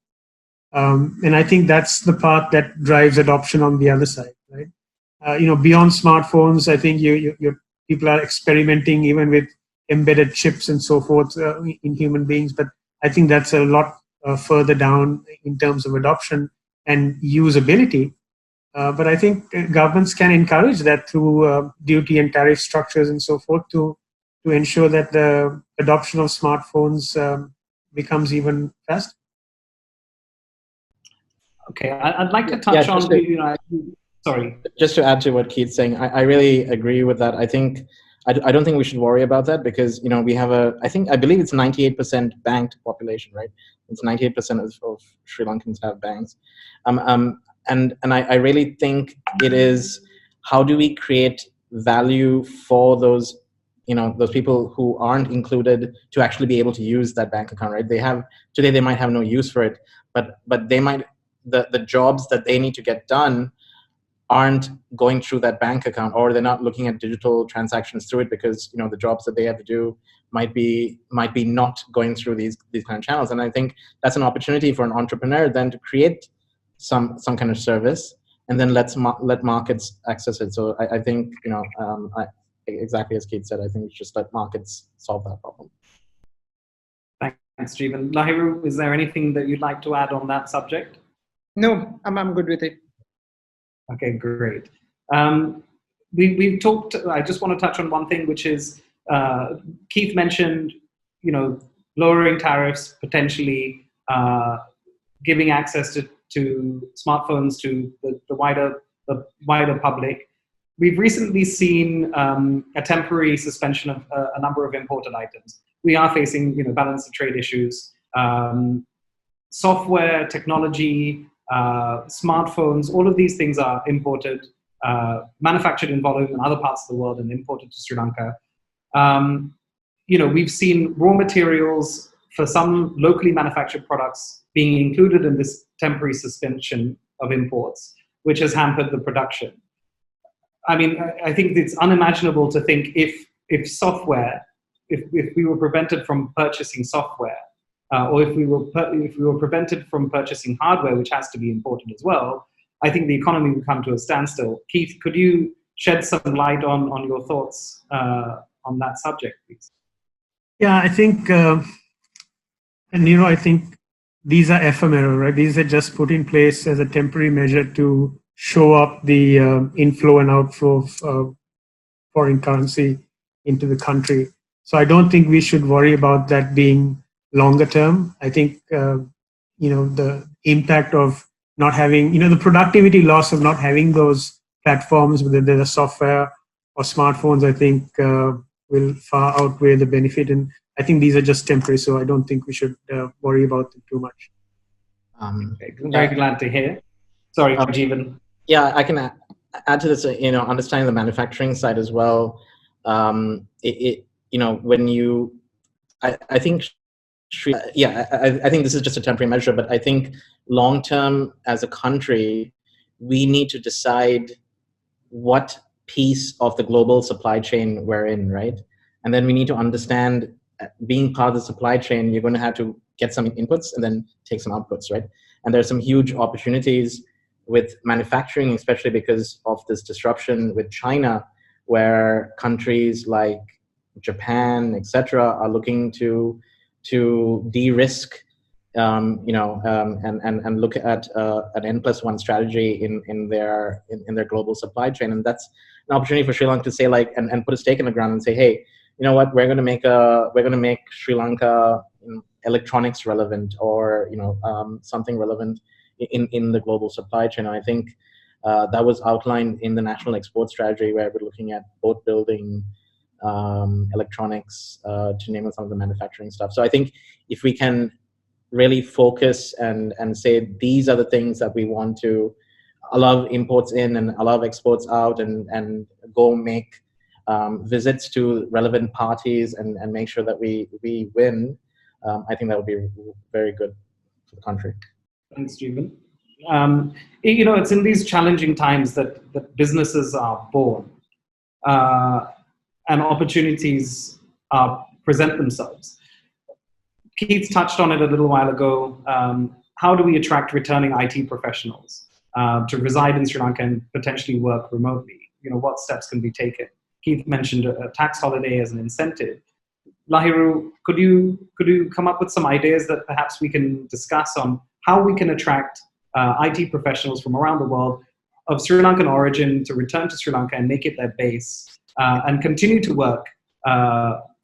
And I think that's the part that drives adoption on the other side, right? Beyond smartphones, I think people are experimenting even with embedded chips and so forth in human beings, but I think that's a lot further down in terms of adoption and usability. But I think governments can encourage that through duty and tariff structures and so forth to ensure that the adoption of smartphones becomes even faster. Okay, I'd like to touch on sorry. Just to add to what Keith's saying, I really agree with that. I don't think we should worry about that, because we have I believe it's 98% banked population, right? It's 98% of Sri Lankans have banks. And I really think it is, how do we create value for those, those people who aren't included to actually be able to use that bank account, right? Today they might have no use for it, but they might, the jobs that they need to get done aren't going through that bank account, or they're not looking at digital transactions through it, because the jobs that they have to do might be not going through these kind of channels. And I think that's an opportunity for an entrepreneur then to create some kind of service, and then let markets access it. So I think exactly as Keith said, I think we should just let markets solve that problem. Thanks, Jeevan. Lahiru, is there anything that you'd like to add on that subject? No, I'm good with it. Okay, great. We've talked. I just want to touch on one thing, which is Keith mentioned, lowering tariffs, potentially giving access to smartphones to the wider public. We've recently seen a temporary suspension of a number of imported items. We are facing, balance of trade issues. Software, technology, smartphones, all of these things are imported, manufactured in volume in other parts of the world and imported to Sri Lanka. We've seen raw materials for some locally manufactured products being included in this temporary suspension of imports, which has hampered the production. I mean, I think it's unimaginable to think if we were prevented from purchasing software, or if we were prevented from purchasing hardware, which has to be imported as well, I think the economy would come to a standstill. Keith, could you shed some light on your thoughts on that subject, please? Yeah, I think, I think these are ephemeral, right? These are just put in place as a temporary measure to show up the inflow and outflow of foreign currency into the country. So I don't think we should worry about that being longer term. I think, the impact of not having, the productivity loss of not having those platforms, whether they're software or smartphones, I think will far outweigh the benefit. And I think these are just temporary, so I don't think we should worry about them too much. Very glad to hear. Sorry, Jeevan. Yeah, I can add to this, understanding the manufacturing side as well. When you, I think, I think this is just a temporary measure, but I think long term as a country, we need to decide what piece of the global supply chain we're in, right? And then we need to understand, being part of the supply chain, you're going to have to get some inputs and then take some outputs, right? And there's some huge opportunities with manufacturing, especially because of this disruption with China, where countries like Japan, etc., are looking to de-risk, and look at an N+1 strategy in their global supply chain. And that's an opportunity for Sri Lanka to say, and put a stake in the ground and say, hey, you know what, we're going to make Sri Lanka electronics relevant, or something relevant in the global supply chain. And I think that was outlined in the national export strategy, where we're looking at boat building, electronics, to name some of the manufacturing stuff. So I think if we can really focus and say these are the things that we want to allow imports in and allow exports out, and go make visits to relevant parties and make sure that we win, I think that would be very good for the country. Thanks, Jeevan. It's in these challenging times that businesses are born, and opportunities present themselves. Keith touched on it a little while ago. How do we attract returning IT professionals to reside in Sri Lanka and potentially work remotely? What steps can be taken? Keith mentioned a tax holiday as an incentive. Lahiru, could you come up with some ideas that perhaps we can discuss on how we can attract IT professionals from around the world of Sri Lankan origin to return to Sri Lanka and make it their base, and continue to work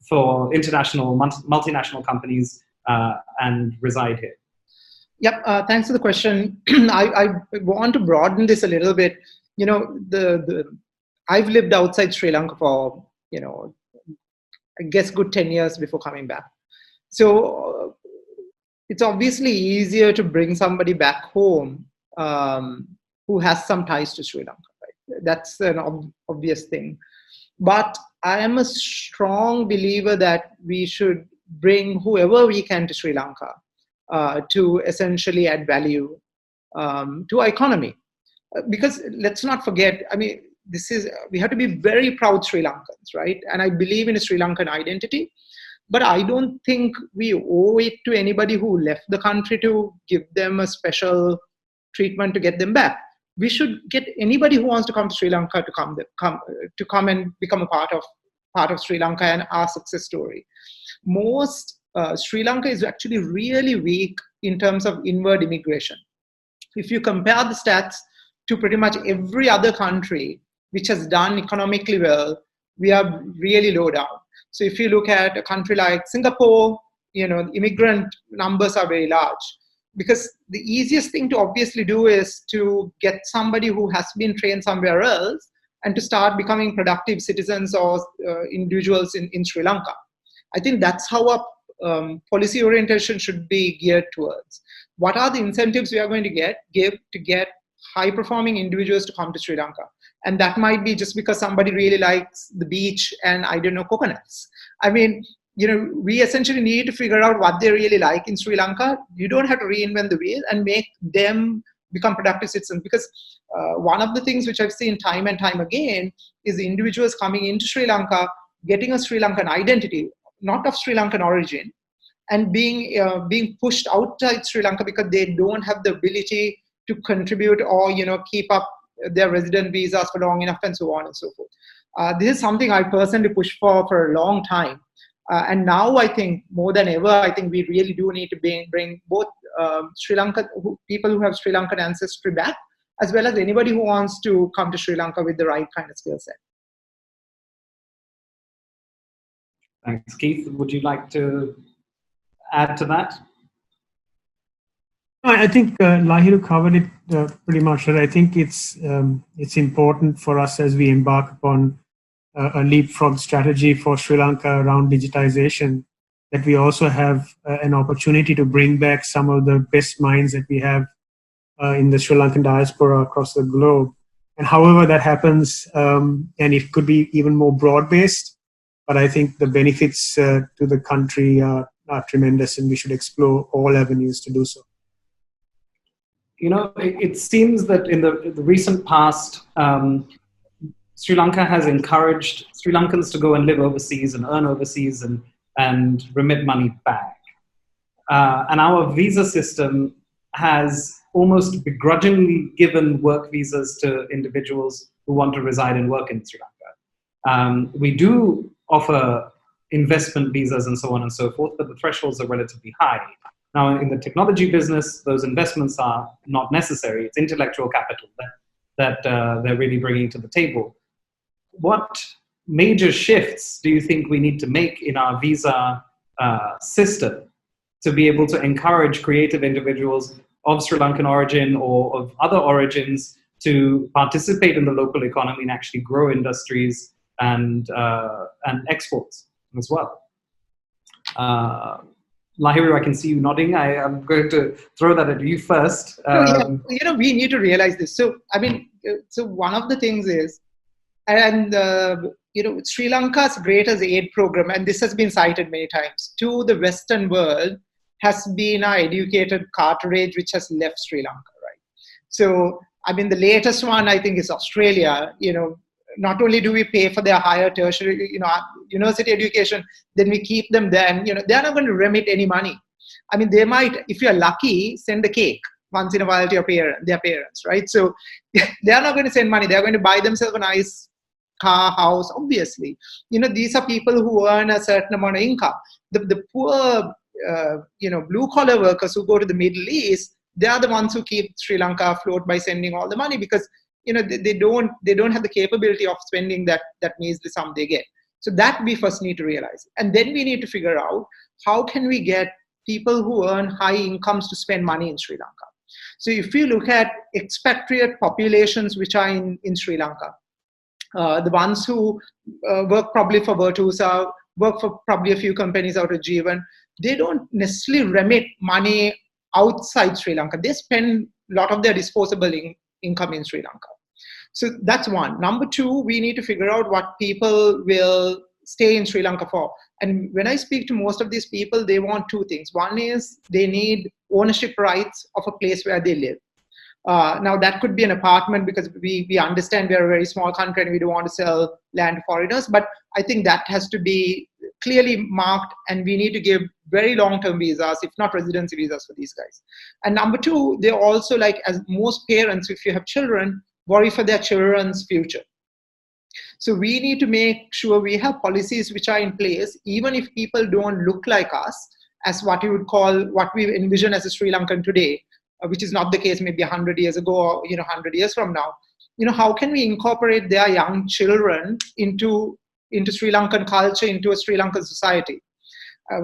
for international, multinational companies and reside here? Yep, thanks for the question. I want to broaden this a little bit. I've lived outside Sri Lanka for, I guess good 10 years before coming back. So it's obviously easier to bring somebody back home who has some ties to Sri Lanka, right? That's an obvious thing. But I am a strong believer that we should bring whoever we can to Sri Lanka to essentially add value to our economy. Because let's not forget, I mean, we have to be very proud Sri Lankans, right? And I believe in a Sri Lankan identity, but I don't think we owe it to anybody who left the country to give them a special treatment to get them back. We should get anybody who wants to come to Sri Lanka to come and become a part of Sri Lanka and our success story. Sri Lanka is actually really weak in terms of inward immigration. If you compare the stats to pretty much every other country which has done economically well, we are really low down. So if you look at a country like Singapore, immigrant numbers are very large. Because the easiest thing to obviously do is to get somebody who has been trained somewhere else and to start becoming productive citizens or individuals in Sri Lanka. I think that's how our policy orientation should be geared towards. What are the incentives we are going to give to get high-performing individuals to come to Sri Lanka? And that might be just because somebody really likes the beach and, I don't know, coconuts. I mean, we essentially need to figure out what they really like in Sri Lanka. You don't have to reinvent the wheel and make them become productive citizens. Because one of the things which I've seen time and time again is the individuals coming into Sri Lanka, getting a Sri Lankan identity, not of Sri Lankan origin, and being pushed outside Sri Lanka because they don't have the ability to contribute or keep up their resident visas for long enough and so on and so forth. This is something I personally pushed for a long time. And now I think more than ever, I think we really do need to bring both Sri Lanka people who have Sri Lankan ancestry back, as well as anybody who wants to come to Sri Lanka with the right kind of skill set. Thanks. Keith, would you like to add to that? I think Lahiru covered it pretty much. I think it's important for us as we embark upon a leapfrog strategy for Sri Lanka around digitization, that we also have an opportunity to bring back some of the best minds that we have in the Sri Lankan diaspora across the globe. And however that happens, and it could be even more broad-based, but I think the benefits to the country are tremendous, and we should explore all avenues to do so. It seems that in the recent past, Sri Lanka has encouraged Sri Lankans to go and live overseas and earn overseas and remit money back. And our visa system has almost begrudgingly given work visas to individuals who want to reside and work in Sri Lanka. We do offer investment visas and so on and so forth, but the thresholds are relatively high. Now, in the technology business, those investments are not necessary. It's intellectual capital that they're really bringing to the table. What major shifts do you think we need to make in our visa system to be able to encourage creative individuals of Sri Lankan origin or of other origins to participate in the local economy and actually grow industries and exports as well? Lahiru, I can see you nodding. I am going to throw that at you first. We need to realize this. So, so one of the things is, and Sri Lanka's Greatest Aid Program, and this has been cited many times, to the Western world has been our educated cartridge, which has left Sri Lanka, right? So, the latest one, I think, is Australia. Not only do we pay for their higher tertiary, university education, then we keep them there, and they're not going to remit any money. They might, if you're lucky, send a cake once in a while to their parents, right? So they're not going to send money. They're going to buy themselves a nice car, house, obviously. These are people who earn a certain amount of income. The poor, blue-collar workers who go to the Middle East, they are the ones who keep Sri Lanka afloat by sending all the money, because they don't have the capability of spending that measly sum they get. So that we first need to realize. And then we need to figure out how can we get people who earn high incomes to spend money in Sri Lanka. So if you look at expatriate populations which are in Sri Lanka, the ones who work probably for Virtusa, work for probably a few companies out of Jeevan, they don't necessarily remit money outside Sri Lanka. They spend a lot of their disposable income in Sri Lanka. So that's one. Number two, we need to figure out what people will stay in Sri Lanka for. And when I speak to most of these people, they want two things. One is they need ownership rights of a place where they live. Now, that could be an apartment, because we understand we are a very small country and we don't want to sell land to foreigners. But I think that has to be clearly marked, and we need to give very long-term visas, if not residency visas, for these guys. And number two, they also, like, as most parents, if you have children, worry for their children's future. So we need to make sure we have policies which are in place, even if people don't look like us, as what you would call, what we envision as a Sri Lankan today, which is not the case maybe 100 years ago or 100 years from now. How can we incorporate their young children into Sri Lankan culture, into a Sri Lankan society?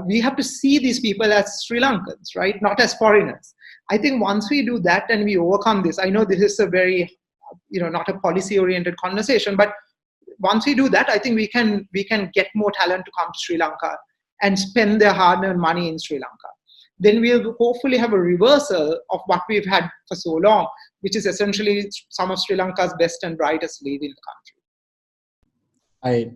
We have to see these people as Sri Lankans, right? Not as foreigners. I think once we do that and we overcome this, I know this is a very, not a policy-oriented conversation, but once we do that, I think we can get more talent to come to Sri Lanka and spend their hard-earned money in Sri Lanka. Then we'll hopefully have a reversal of what we've had for so long, which is essentially some of Sri Lanka's best and brightest leave in the country.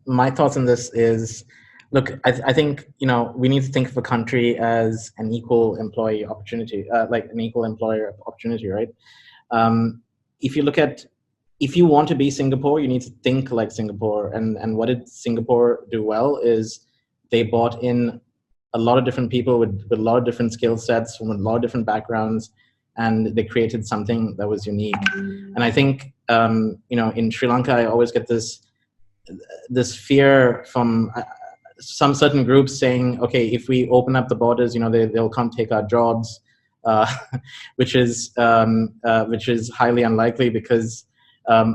My thoughts on this is, look, I think, we need to think of a country as an equal employee opportunity, like an equal employer opportunity, right? If you want to be Singapore, you need to think like Singapore. And what did Singapore do well is they brought in a lot of different people with a lot of different skill sets from a lot of different backgrounds, and they created something that was unique. And I think, in Sri Lanka, I always get this fear from some certain groups saying, okay, if we open up the borders, they'll come take our jobs, which is highly unlikely, because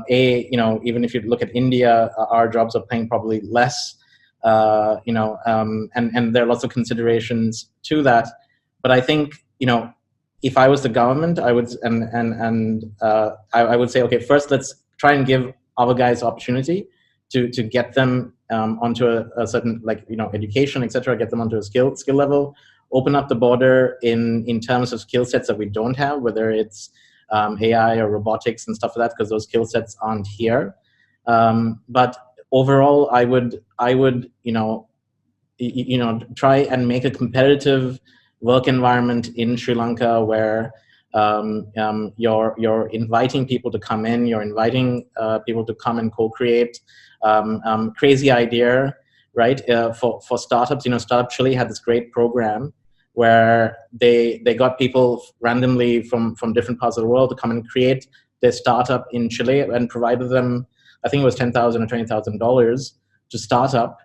even if you look at India, our jobs are paying probably less, and there are lots of considerations to that. But I think, if I was the government, I would I would say, okay, first let's try and give our guys opportunity to get them onto a certain, education, etc., get them onto a skill level, open up the border in terms of skill sets that we don't have, whether it's AI or robotics and stuff like that, because those skill sets aren't here. But overall, I would try and make a competitive work environment in Sri Lanka where you're inviting people to come in, you're inviting people to come and co-create. Crazy idea, right? For startups, Startup Chile had this great program where they got people randomly from different parts of the world to come and create their startup in Chile, and provided them, I think it was $10,000 or $20,000 to start up,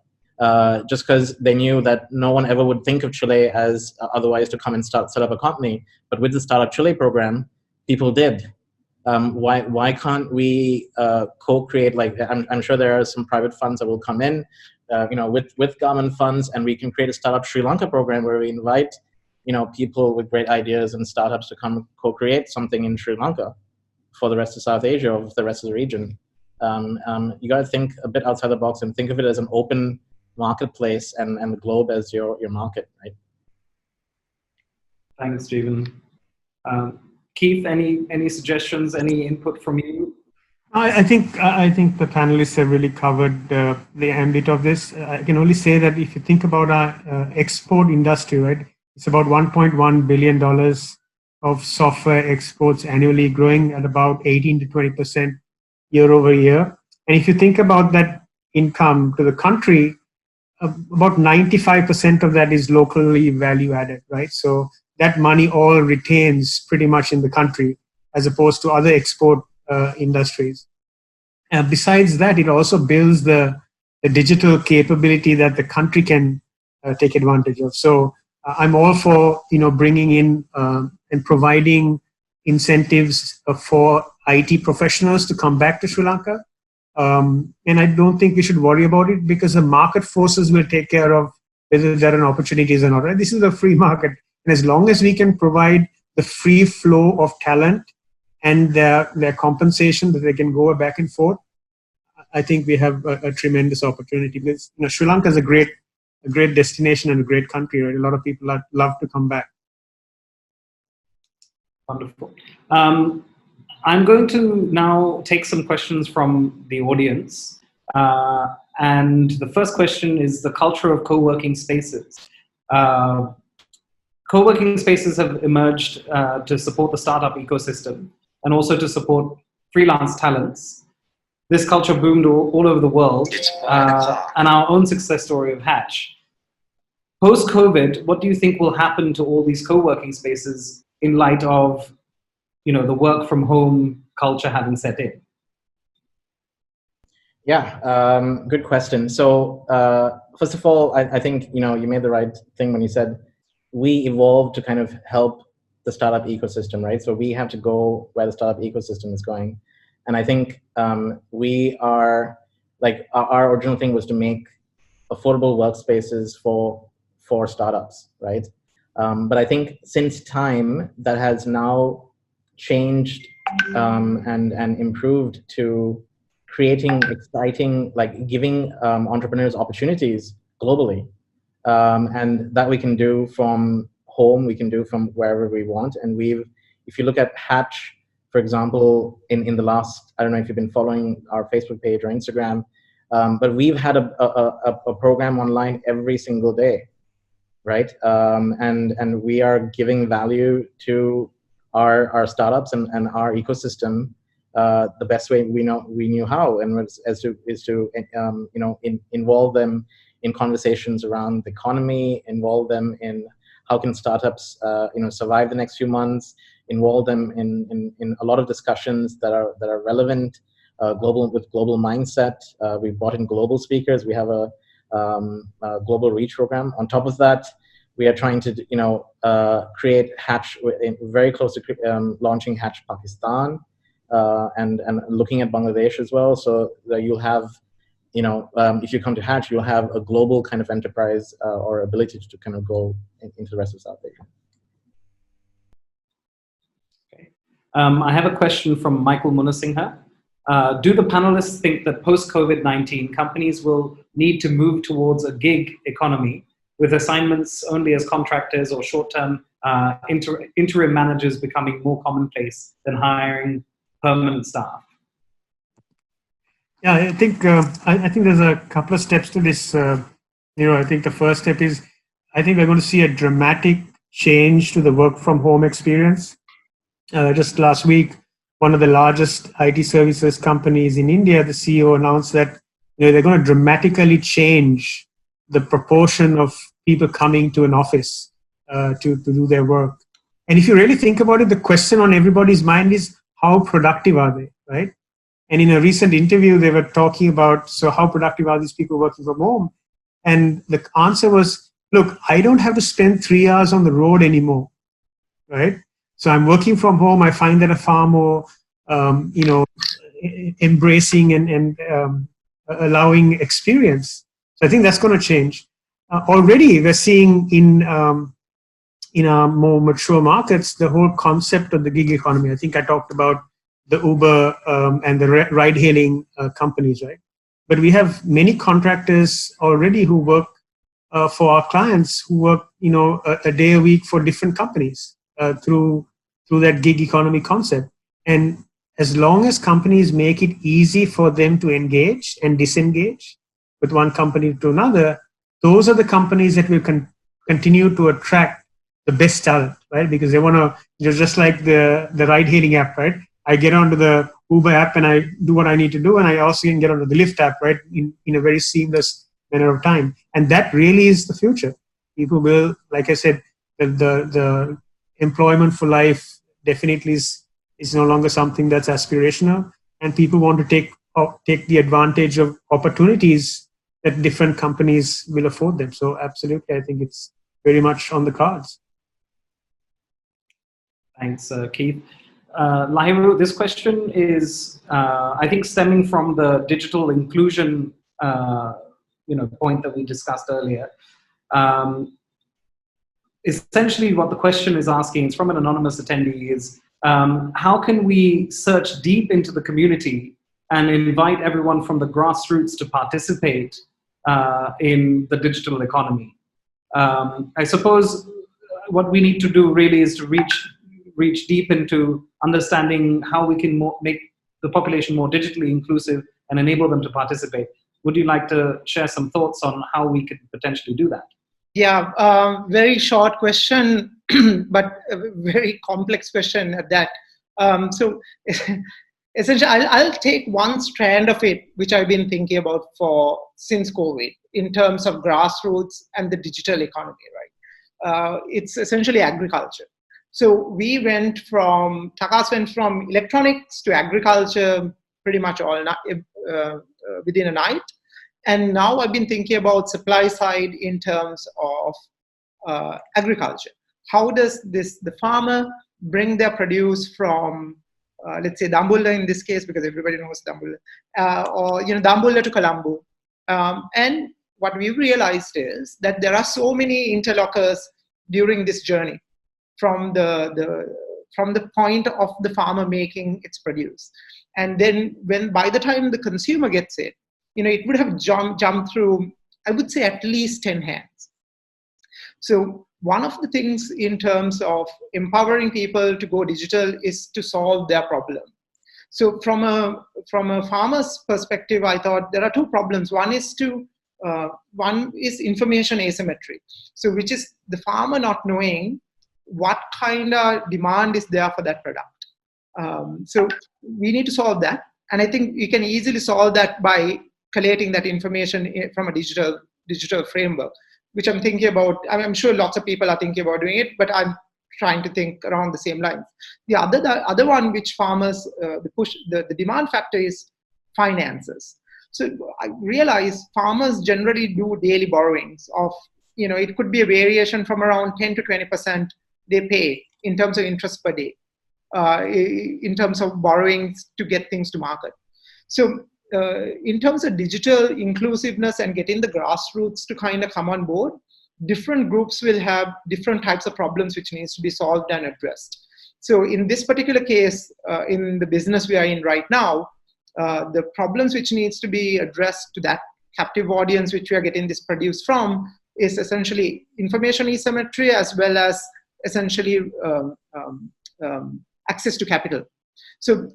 just because they knew that no one ever would think of Chile as otherwise to come and set up a company. But with the Startup Chile program, people did. Why can't we co-create? Like, I'm sure there are some private funds that will come in, with government funds, and we can create a Startup Sri Lanka program where we invite, people with great ideas and startups to come co-create something in Sri Lanka for the rest of South Asia or the rest of the region. You got to think a bit outside the box and think of it as an open marketplace and the globe as your market, right? Thanks, Stephen. Keith, any suggestions, any input from you? I think the panelists have really covered the ambit of this. I can only say that if you think about our export industry, right, it's about $1.1 billion of software exports annually, growing at about 18 to 20% year over year. And if you think about that income to the country, about 95% of that is locally value added, right? So that money all retains pretty much in the country, as opposed to other export industries. And besides that, it also builds the digital capability that the country can take advantage of. So I'm all for bringing in and providing incentives for IT professionals to come back to Sri Lanka. And I don't think we should worry about it, because the market forces will take care of whether there are opportunities or not. Right? This is a free market. And as long as we can provide the free flow of talent and their compensation that they can go back and forth, I think we have a tremendous opportunity. Because Sri Lanka is a great destination and a great country. Right? A lot of people love to come back. Wonderful. I'm going to now take some questions from the audience. And the first question is the culture of co-working spaces. Co-working spaces have emerged to support the startup ecosystem and also to support freelance talents. This culture boomed all over the world, and our own success story of Hatch. Post-COVID, what do you think will happen to all these co-working spaces in light of, the work from home culture having set in? Yeah, good question. So first of all, I think you made the right thing when you said we evolved to kind of help the startup ecosystem, right? So we have to go where the startup ecosystem is going. And I think we are, like, our original thing was to make affordable workspaces for startups, right? But I think since time, that has now changed and improved to creating exciting, like giving entrepreneurs opportunities globally. And that we can do from home, we can do from wherever we want. And if you look at Hatch, for example, in the last, I don't know if you've been following our Facebook page or Instagram, but we've had a program online every single day, right? And we are giving value to our startups and our ecosystem the best way we knew how, and is to involve them in conversations around the economy, involve them in how can startups survive the next few months, involve them in a lot of discussions that are relevant, with global mindset. We brought in global speakers. We have a global reach program. On top of that, we are trying to create Hatch, very close to launching Hatch Pakistan, and looking at Bangladesh as well. So that you'll have, if you come to Hatch, you'll have a global kind of enterprise or ability to kind of go into the rest of South Asia. Okay. I have a question from Michael Munasingha. Do the panelists think that post-COVID-19 companies will need to move towards a gig economy with assignments only as contractors or short-term interim managers becoming more commonplace than hiring permanent staff? Yeah, I think there's a couple of steps to this. I think the first step is, I think we're going to see a dramatic change to the work from home experience. Just last week, one of the largest IT services companies in India, the CEO announced that they're going to dramatically change the proportion of people coming to an office to do their work. And if you really think about it, the question on everybody's mind is, how productive are they, right? And in a recent interview, they were talking about, so how productive are these people working from home? And the answer was, look, I don't have to spend 3 hours on the road anymore, right? So I'm working from home. I find that a far more, embracing and allowing experience. So I think that's going to change. Already we're seeing in our more mature markets, the whole concept of the gig economy. I think I talked about the Uber and the ride-hailing companies, right? But we have many contractors already who work for our clients, who work, a day a week for different companies through that gig economy concept. And as long as companies make it easy for them to engage and disengage with one company to another, those are the companies that will continue to attract the best talent, right? Because they want to, just like the ride-hailing app, right? I get onto the Uber app and I do what I need to do, and I also can get onto the Lyft app, right, in a very seamless manner of time. And that really is the future. People will, like I said, the employment for life definitely is no longer something that's aspirational, and people want to take the advantage of opportunities that different companies will afford them. So absolutely, I think it's very much on the cards. Thanks, Keith. Lahiru, this question is, I think, stemming from the digital inclusion, point that we discussed earlier. Essentially, what the question is asking, it's from an anonymous attendee, is how can we search deep into the community and invite everyone from the grassroots to participate in the digital economy? I suppose what we need to do really is to reach deep into understanding how we can make the population more digitally inclusive and enable them to participate. Would you like to share some thoughts on how we could potentially do that? Yeah, very short question, but a very complex question at that. So essentially, I'll take one strand of it, which I've been thinking about since COVID, in terms of grassroots and the digital economy, right? It's essentially agriculture. So Takas went from electronics to agriculture pretty much within a night. And now I've been thinking about supply side in terms of agriculture. How does the farmer bring their produce from, let's say, Dambulla in this case, because everybody knows Dambulla, or Dambulla to Colombo. And what we've realized is that there are so many interlocutors during this journey, from the point of the farmer making its produce, and then by the time the consumer gets it, it would have jumped through, I would say, at least 10 hands. So one of the things in terms of empowering people to go digital is to solve their problem. So from a farmer's perspective, I thought there are two problems. One is information asymmetry. So which is the farmer not knowing what kind of demand is there for that product. So we need to solve that. And I think we can easily solve that by collating that information from a digital framework, which I'm thinking about. I'm sure lots of people are thinking about doing it, but I'm trying to think around the same lines. The other one, which farmers, the demand factor is finances. So I realize farmers generally do daily borrowings of, it could be a variation from around 10 to 20% they pay in terms of interest per day, in terms of borrowings to get things to market. So in terms of digital inclusiveness and getting the grassroots to kind of come on board, different groups will have different types of problems which needs to be solved and addressed. So in this particular case, in the business we are in right now, the problems which needs to be addressed to that captive audience which we are getting this produce from is essentially information asymmetry, as well as essentially access to capital. So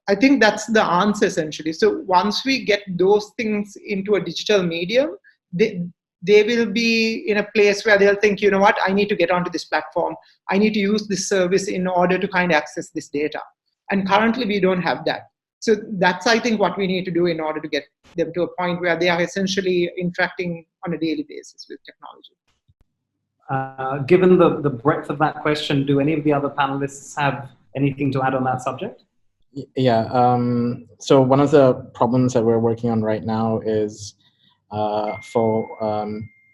I think that's the answer essentially. So once we get those things into a digital medium, they will be in a place where they'll think, what, I need to get onto this platform. I need to use this service in order to kind of access this data. And currently we don't have that. So that's, I think, what we need to do in order to get them to a point where they are essentially interacting on a daily basis with technology. Given the breadth of that question, do any of the other panelists have anything to add on that subject? Yeah, so one of the problems that we're working on right now is for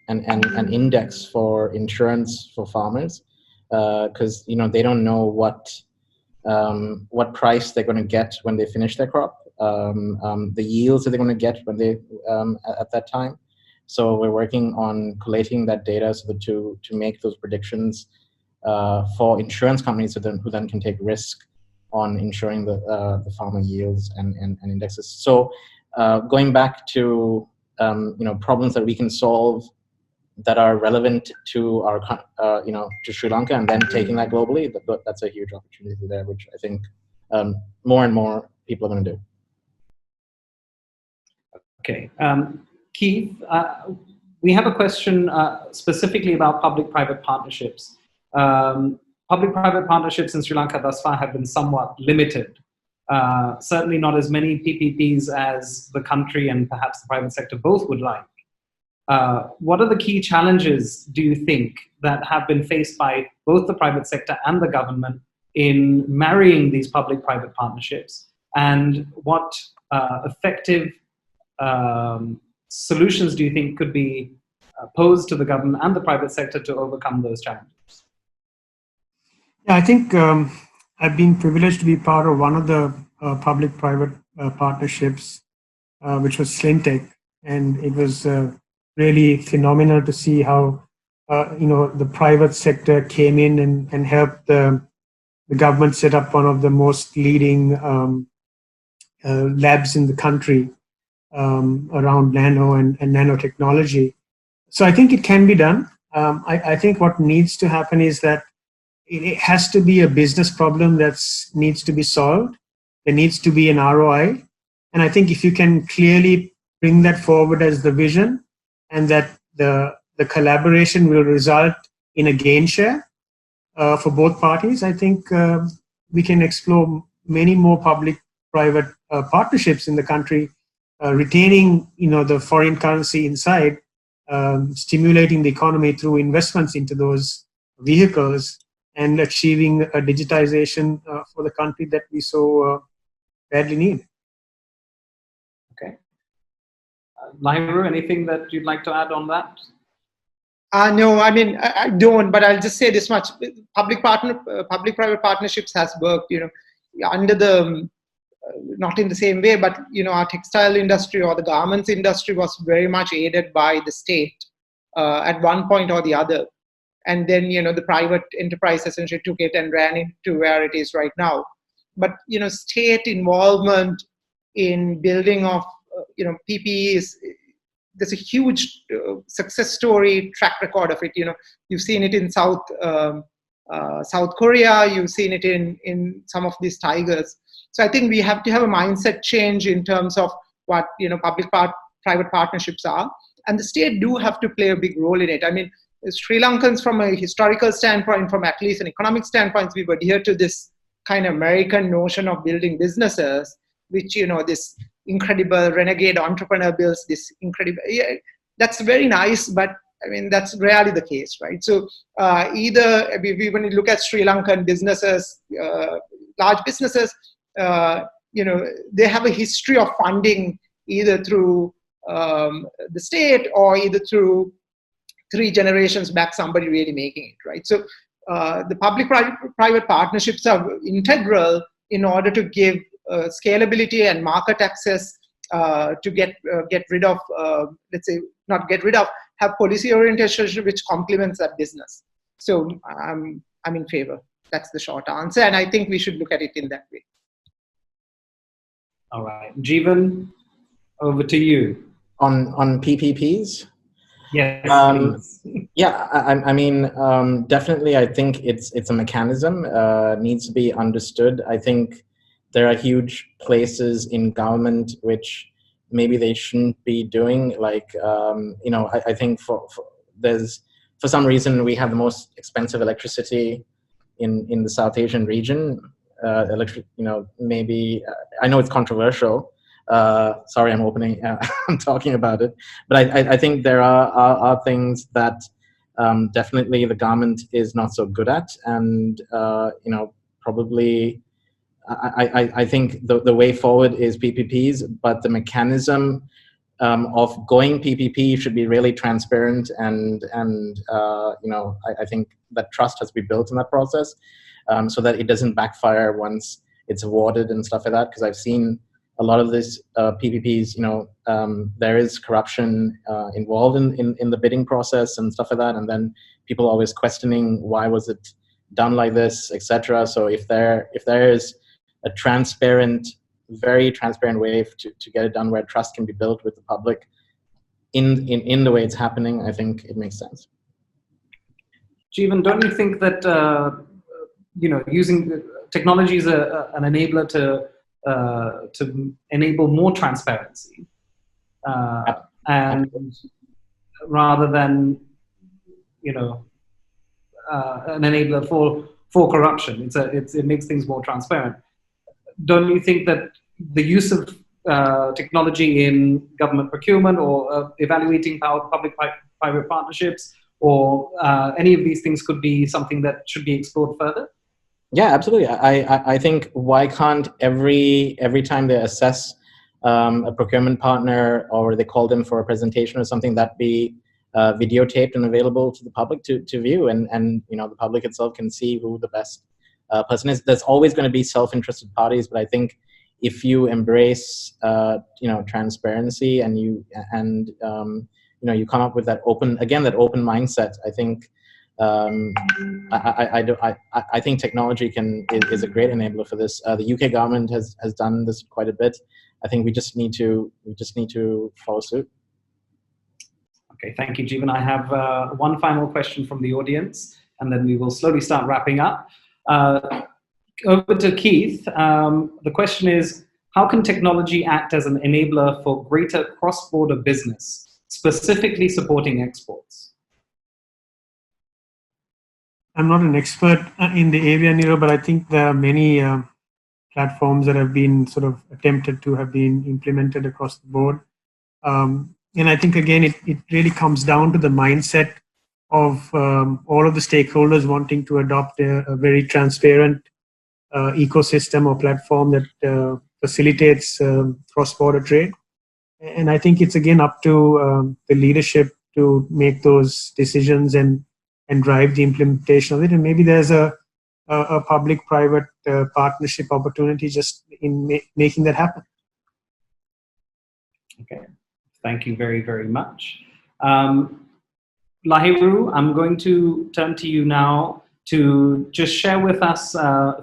an index for insurance for farmers, because they don't know what price they're going to get when they finish their crop, the yields that they're going to get when they at that time. So we're working on collating that data so that to make those predictions for insurance companies, who then can take risk on ensuring the farmer yields and indexes. So going back to problems that we can solve that are relevant to our to Sri Lanka, and then taking that globally, that's a huge opportunity there, which I think more and more people are going to do. Okay, Keith, we have a question specifically about public-private partnerships. Public-private partnerships in Sri Lanka thus far have been somewhat limited. Certainly not as many PPPs as the country and perhaps the private sector both would like. What are the key challenges, do you think, that have been faced by both the private sector and the government in marrying these public-private partnerships? And what effective solutions do you think could be posed to the government and the private sector to overcome those challenges? Yeah, I think I've been privileged to be part of one of the public-private partnerships, which was Slintech, and it was really phenomenal to see how the private sector came in and helped the government set up one of the most leading labs in the country around nano and nanotechnology. So I think it can be done. I think what needs to happen is that it has to be a business problem that needs to be solved. There needs to be an ROI. And I think if you can clearly bring that forward as the vision, and that the collaboration will result in a gain share for both parties, I think we can explore many more public-private partnerships in the country, retaining the foreign currency inside, stimulating the economy through investments into those vehicles, and achieving a digitization for the country that we so badly need. Okay. Nairu, anything that you'd like to add on that? No, I mean, I don't, but I'll just say this much. Public-private partnerships has worked, under the, not in the same way, but, our textile industry or the garments industry was very much aided by the state at one point or the other. And then, the private enterprise essentially took it and ran it to where it is right now. But, state involvement in building of, PPEs, there's a huge success story track record of it. You've seen it in South Korea. You've seen it in some of these tigers. So I think we have to have a mindset change in terms of what public-private partnerships are, and the state do have to play a big role in it. I mean, Sri Lankans, from a historical standpoint, from at least an economic standpoint, we've adhered to this kind of American notion of building businesses, which this incredible renegade entrepreneur builds this incredible. Yeah, that's very nice, but I mean that's rarely the case, right? So either when you look at Sri Lankan businesses, large businesses, they have a history of funding either through the state or either through 3 generations back, somebody really making it, right? So the public-private partnerships are integral in order to give scalability and market access to get rid of, let's say, not get rid of, have policy orientation which complements that business. So I'm in favor. That's the short answer, and I think we should look at it in that way. All right, Jeevan, over to you. On PPPs? Yes. Yeah, I mean, definitely. I think it's a mechanism, needs to be understood. I think there are huge places in government which maybe they shouldn't be doing. Like, I think for some reason we have the most expensive electricity in the South Asian region. Maybe I know it's controversial. Sorry, I'm talking about it, but I think there are things that definitely the government is not so good at, and probably I think the way forward is PPPs, but the mechanism of going PPP should be really transparent, and I think that trust has to be built in that process, so that it doesn't backfire once it's awarded and stuff like that. Because I've seen a lot of these PPPs, there is corruption involved in the bidding process and stuff like that, and then people are always questioning why was it done like this, etc. So if there is a very transparent way to get it done where trust can be built with the public in the way it's happening, I think it makes sense. Jeevan, don't you think that using the technology is an enabler to enable more transparency, and rather than an enabler for corruption? It makes things more transparent. Don't you think that the use of technology in government procurement or evaluating public-private partnerships or any of these things could be something that should be explored further? Yeah, absolutely. I think why can't every time they assess a procurement partner or they call them for a presentation or something, that be videotaped and available to the public to view, and the public itself can see who the best person is. There's always going to be self-interested parties, but I think if you embrace transparency and you come up with that open mindset, I think I think technology is a great enabler for this. The UK government has done this quite a bit. I think we just need to follow suit. Okay, thank you, Jeevan. I have one final question from the audience, and then we will slowly start wrapping up. Over to Keith. The question is, how can technology act as an enabler for greater cross-border business, specifically supporting exports? I'm not an expert in the area, Niro, but I think there are many platforms that have been sort of attempted to have been implemented across the board. And I think, again, it really comes down to the mindset of all of the stakeholders wanting to adopt a very transparent ecosystem or platform that facilitates cross-border trade. And I think it's, again, up to the leadership to make those decisions and drive the implementation of it. And maybe there's a public-private partnership opportunity just in making that happen. Okay, thank you very, very much. Lahiru, I'm going to turn to you now to just share with us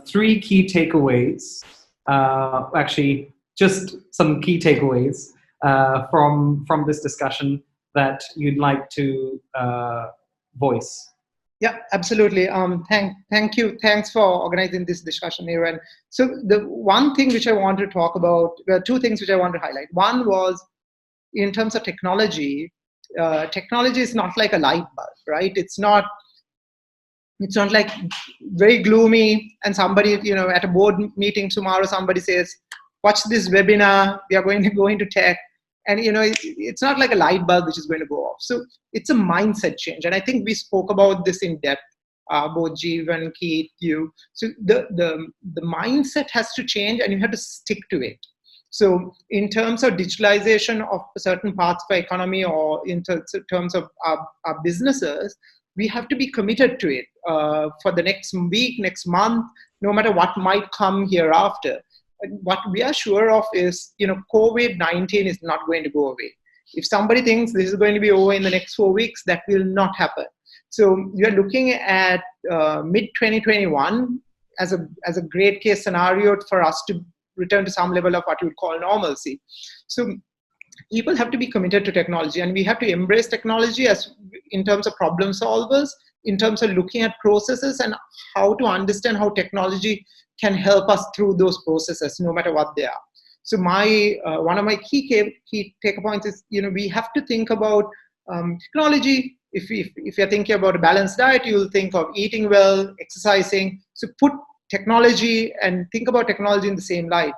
3 key takeaways, actually just some key takeaways from this discussion that you'd like to voice. Yeah, absolutely. Thank you. Thanks for organizing this discussion, Aaron. So the one thing which I want to talk about, 2 things which I want to highlight. One was in terms of technology. Technology is not like a light bulb, right? It's not like very gloomy and somebody, at a board meeting tomorrow, somebody says, watch this webinar, we are going to go into tech. And, it's not like a light bulb which is going to go off. So it's a mindset change. And I think we spoke about this in depth, both Jeevan, Keith, you. So the mindset has to change and you have to stick to it. So in terms of digitalization of certain parts of our economy or in terms of our businesses, we have to be committed to it for the next week, next month, no matter what might come hereafter. What we are sure of is, COVID-19 is not going to go away. If somebody thinks this is going to be over in the next 4 weeks, that will not happen. So we are looking at mid-2021 as a great case scenario for us to return to some level of what you would call normalcy. So people have to be committed to technology, and we have to embrace technology as in terms of problem solvers, in terms of looking at processes and how to understand how technology can help us through those processes, no matter what they are. So one of my key take points is, we have to think about technology. If you're thinking about a balanced diet, you'll think of eating well, exercising. So put technology and think about technology in the same light.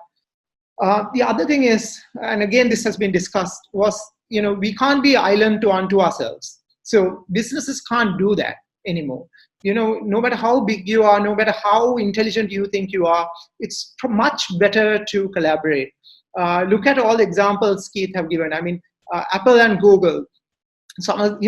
The other thing is, and again, this has been discussed, was, we can't be island unto ourselves. So businesses can't do that anymore. No matter how big you are, no matter how intelligent you think you are, it's much better to collaborate. Look at all the examples Keith have given. I mean, Apple and Google, some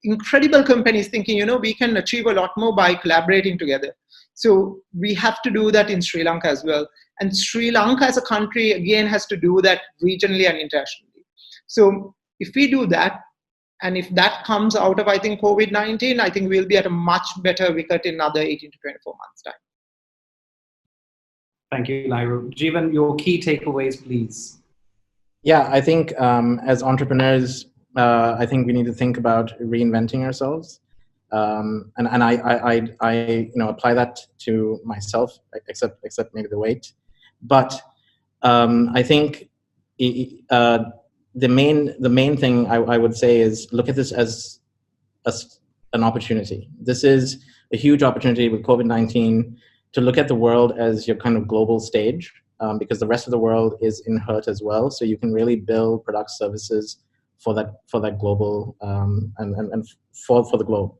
incredible companies thinking, we can achieve a lot more by collaborating together. So we have to do that in Sri Lanka as well. And Sri Lanka as a country, again, has to do that regionally and internationally. So if we do that, and if that comes out of, I think, COVID-19, I think we'll be at a much better wicket in another 18 to 24 months' time. Thank you, Lahiru. Jeevan, your key takeaways, please. Yeah, I think as entrepreneurs, I think we need to think about reinventing ourselves. And I apply that to myself, except maybe the weight. But I think the main thing I would say is look at this as an opportunity. This is a huge opportunity with COVID-19 to look at the world as your kind of global stage, because the rest of the world is in hurt as well. So you can really build product services for that global and for the globe.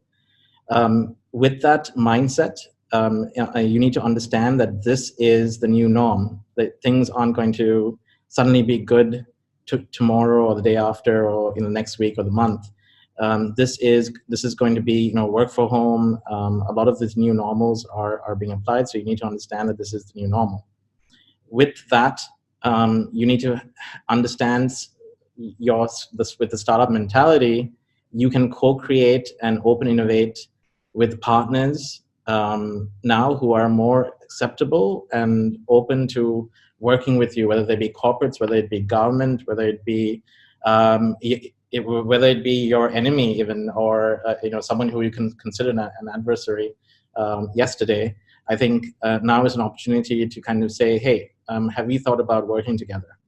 With that mindset, you need to understand that this is the new norm, that things aren't going to suddenly be good tomorrow or the day after or in the next week or the month. This is going to be, work from home. A lot of these new normals are being applied, so you need to understand that this is the new normal. With that, you need to understand with the startup mentality, you can co-create and open innovate with partners now who are more acceptable and open to working with you, whether they be corporates, whether it be government, whether it be whether it be your enemy even, or someone who you can consider an adversary yesterday, I think now is an opportunity to kind of say, hey, have we thought about working together?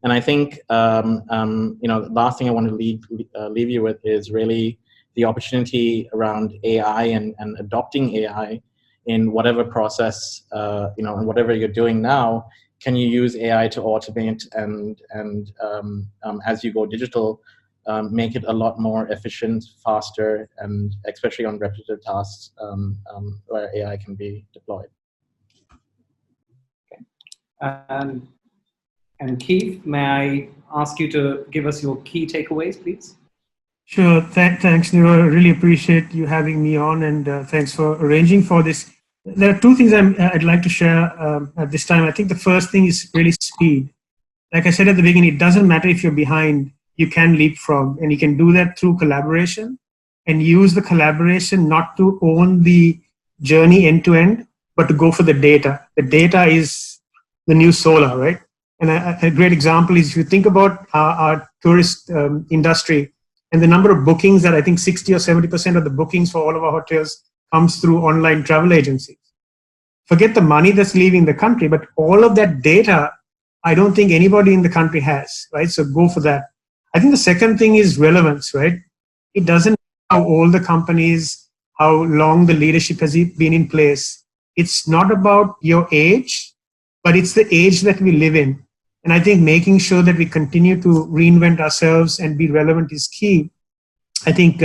And I think the last thing I want to leave you with is really the opportunity around AI and adopting AI in whatever process, and whatever you're doing now. Can you use AI to automate and as you go digital, make it a lot more efficient, faster, and especially on repetitive tasks where AI can be deployed. Okay. And Keith, may I ask you to give us your key takeaways, please? Sure. Thanks, Nero. I really appreciate you having me on, and thanks for arranging for this. There are two things I'd like to share at this time. I think the first thing is really speed. Like I said at the beginning, it doesn't matter if you're behind, you can leapfrog, and you can do that through collaboration, and use the collaboration not to own the journey end to end, but to go for the data. The data is the new solar, right? And a great example is if you think about our tourist industry and the number of bookings that I think 60 or 70% of the bookings for all of our hotels comes through online travel agencies. Forget the money that's leaving the country, but all of that data, I don't think anybody in the country has, right? So go for that. I think the second thing is relevance, right? It doesn't matter how old the company is, how long the leadership has been in place. It's not about your age, but it's the age that we live in. And I think making sure that we continue to reinvent ourselves and be relevant is key. I think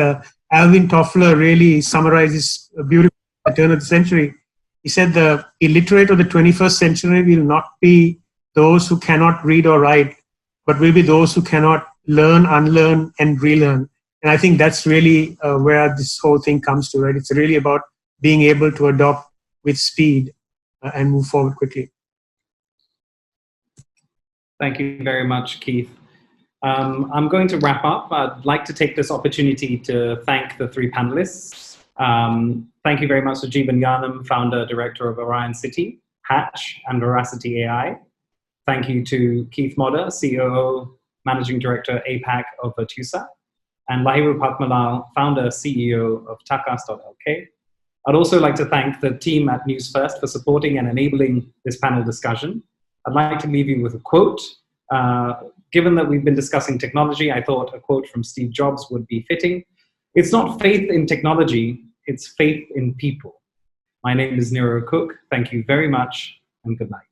Alvin Toffler really summarizes a beautiful turn of the century. He said the illiterate of the 21st century will not be those who cannot read or write, but will be those who cannot learn, unlearn, and relearn. And I think that's really where this whole thing comes to, right? It's really about being able to adopt with speed and move forward quickly. Thank you very much, Keith. I'm going to wrap up. I'd like to take this opportunity to thank the three panelists. Thank you very much to Jeevan Yanam, founder, director of Orion City, Hatch, and Veracity AI. Thank you to Keith Modder, COO, Managing Director, APAC of Virtusa, and Lahiru Patmalal, founder, CEO of Takas.lk. I'd also like to thank the team at Newsfirst for supporting and enabling this panel discussion. I'd like to leave you with a quote. Given that we've been discussing technology, I thought a quote from Steve Jobs would be fitting. It's not faith in technology, it's faith in people. My name is Nero Cook. Thank you very much, and good night.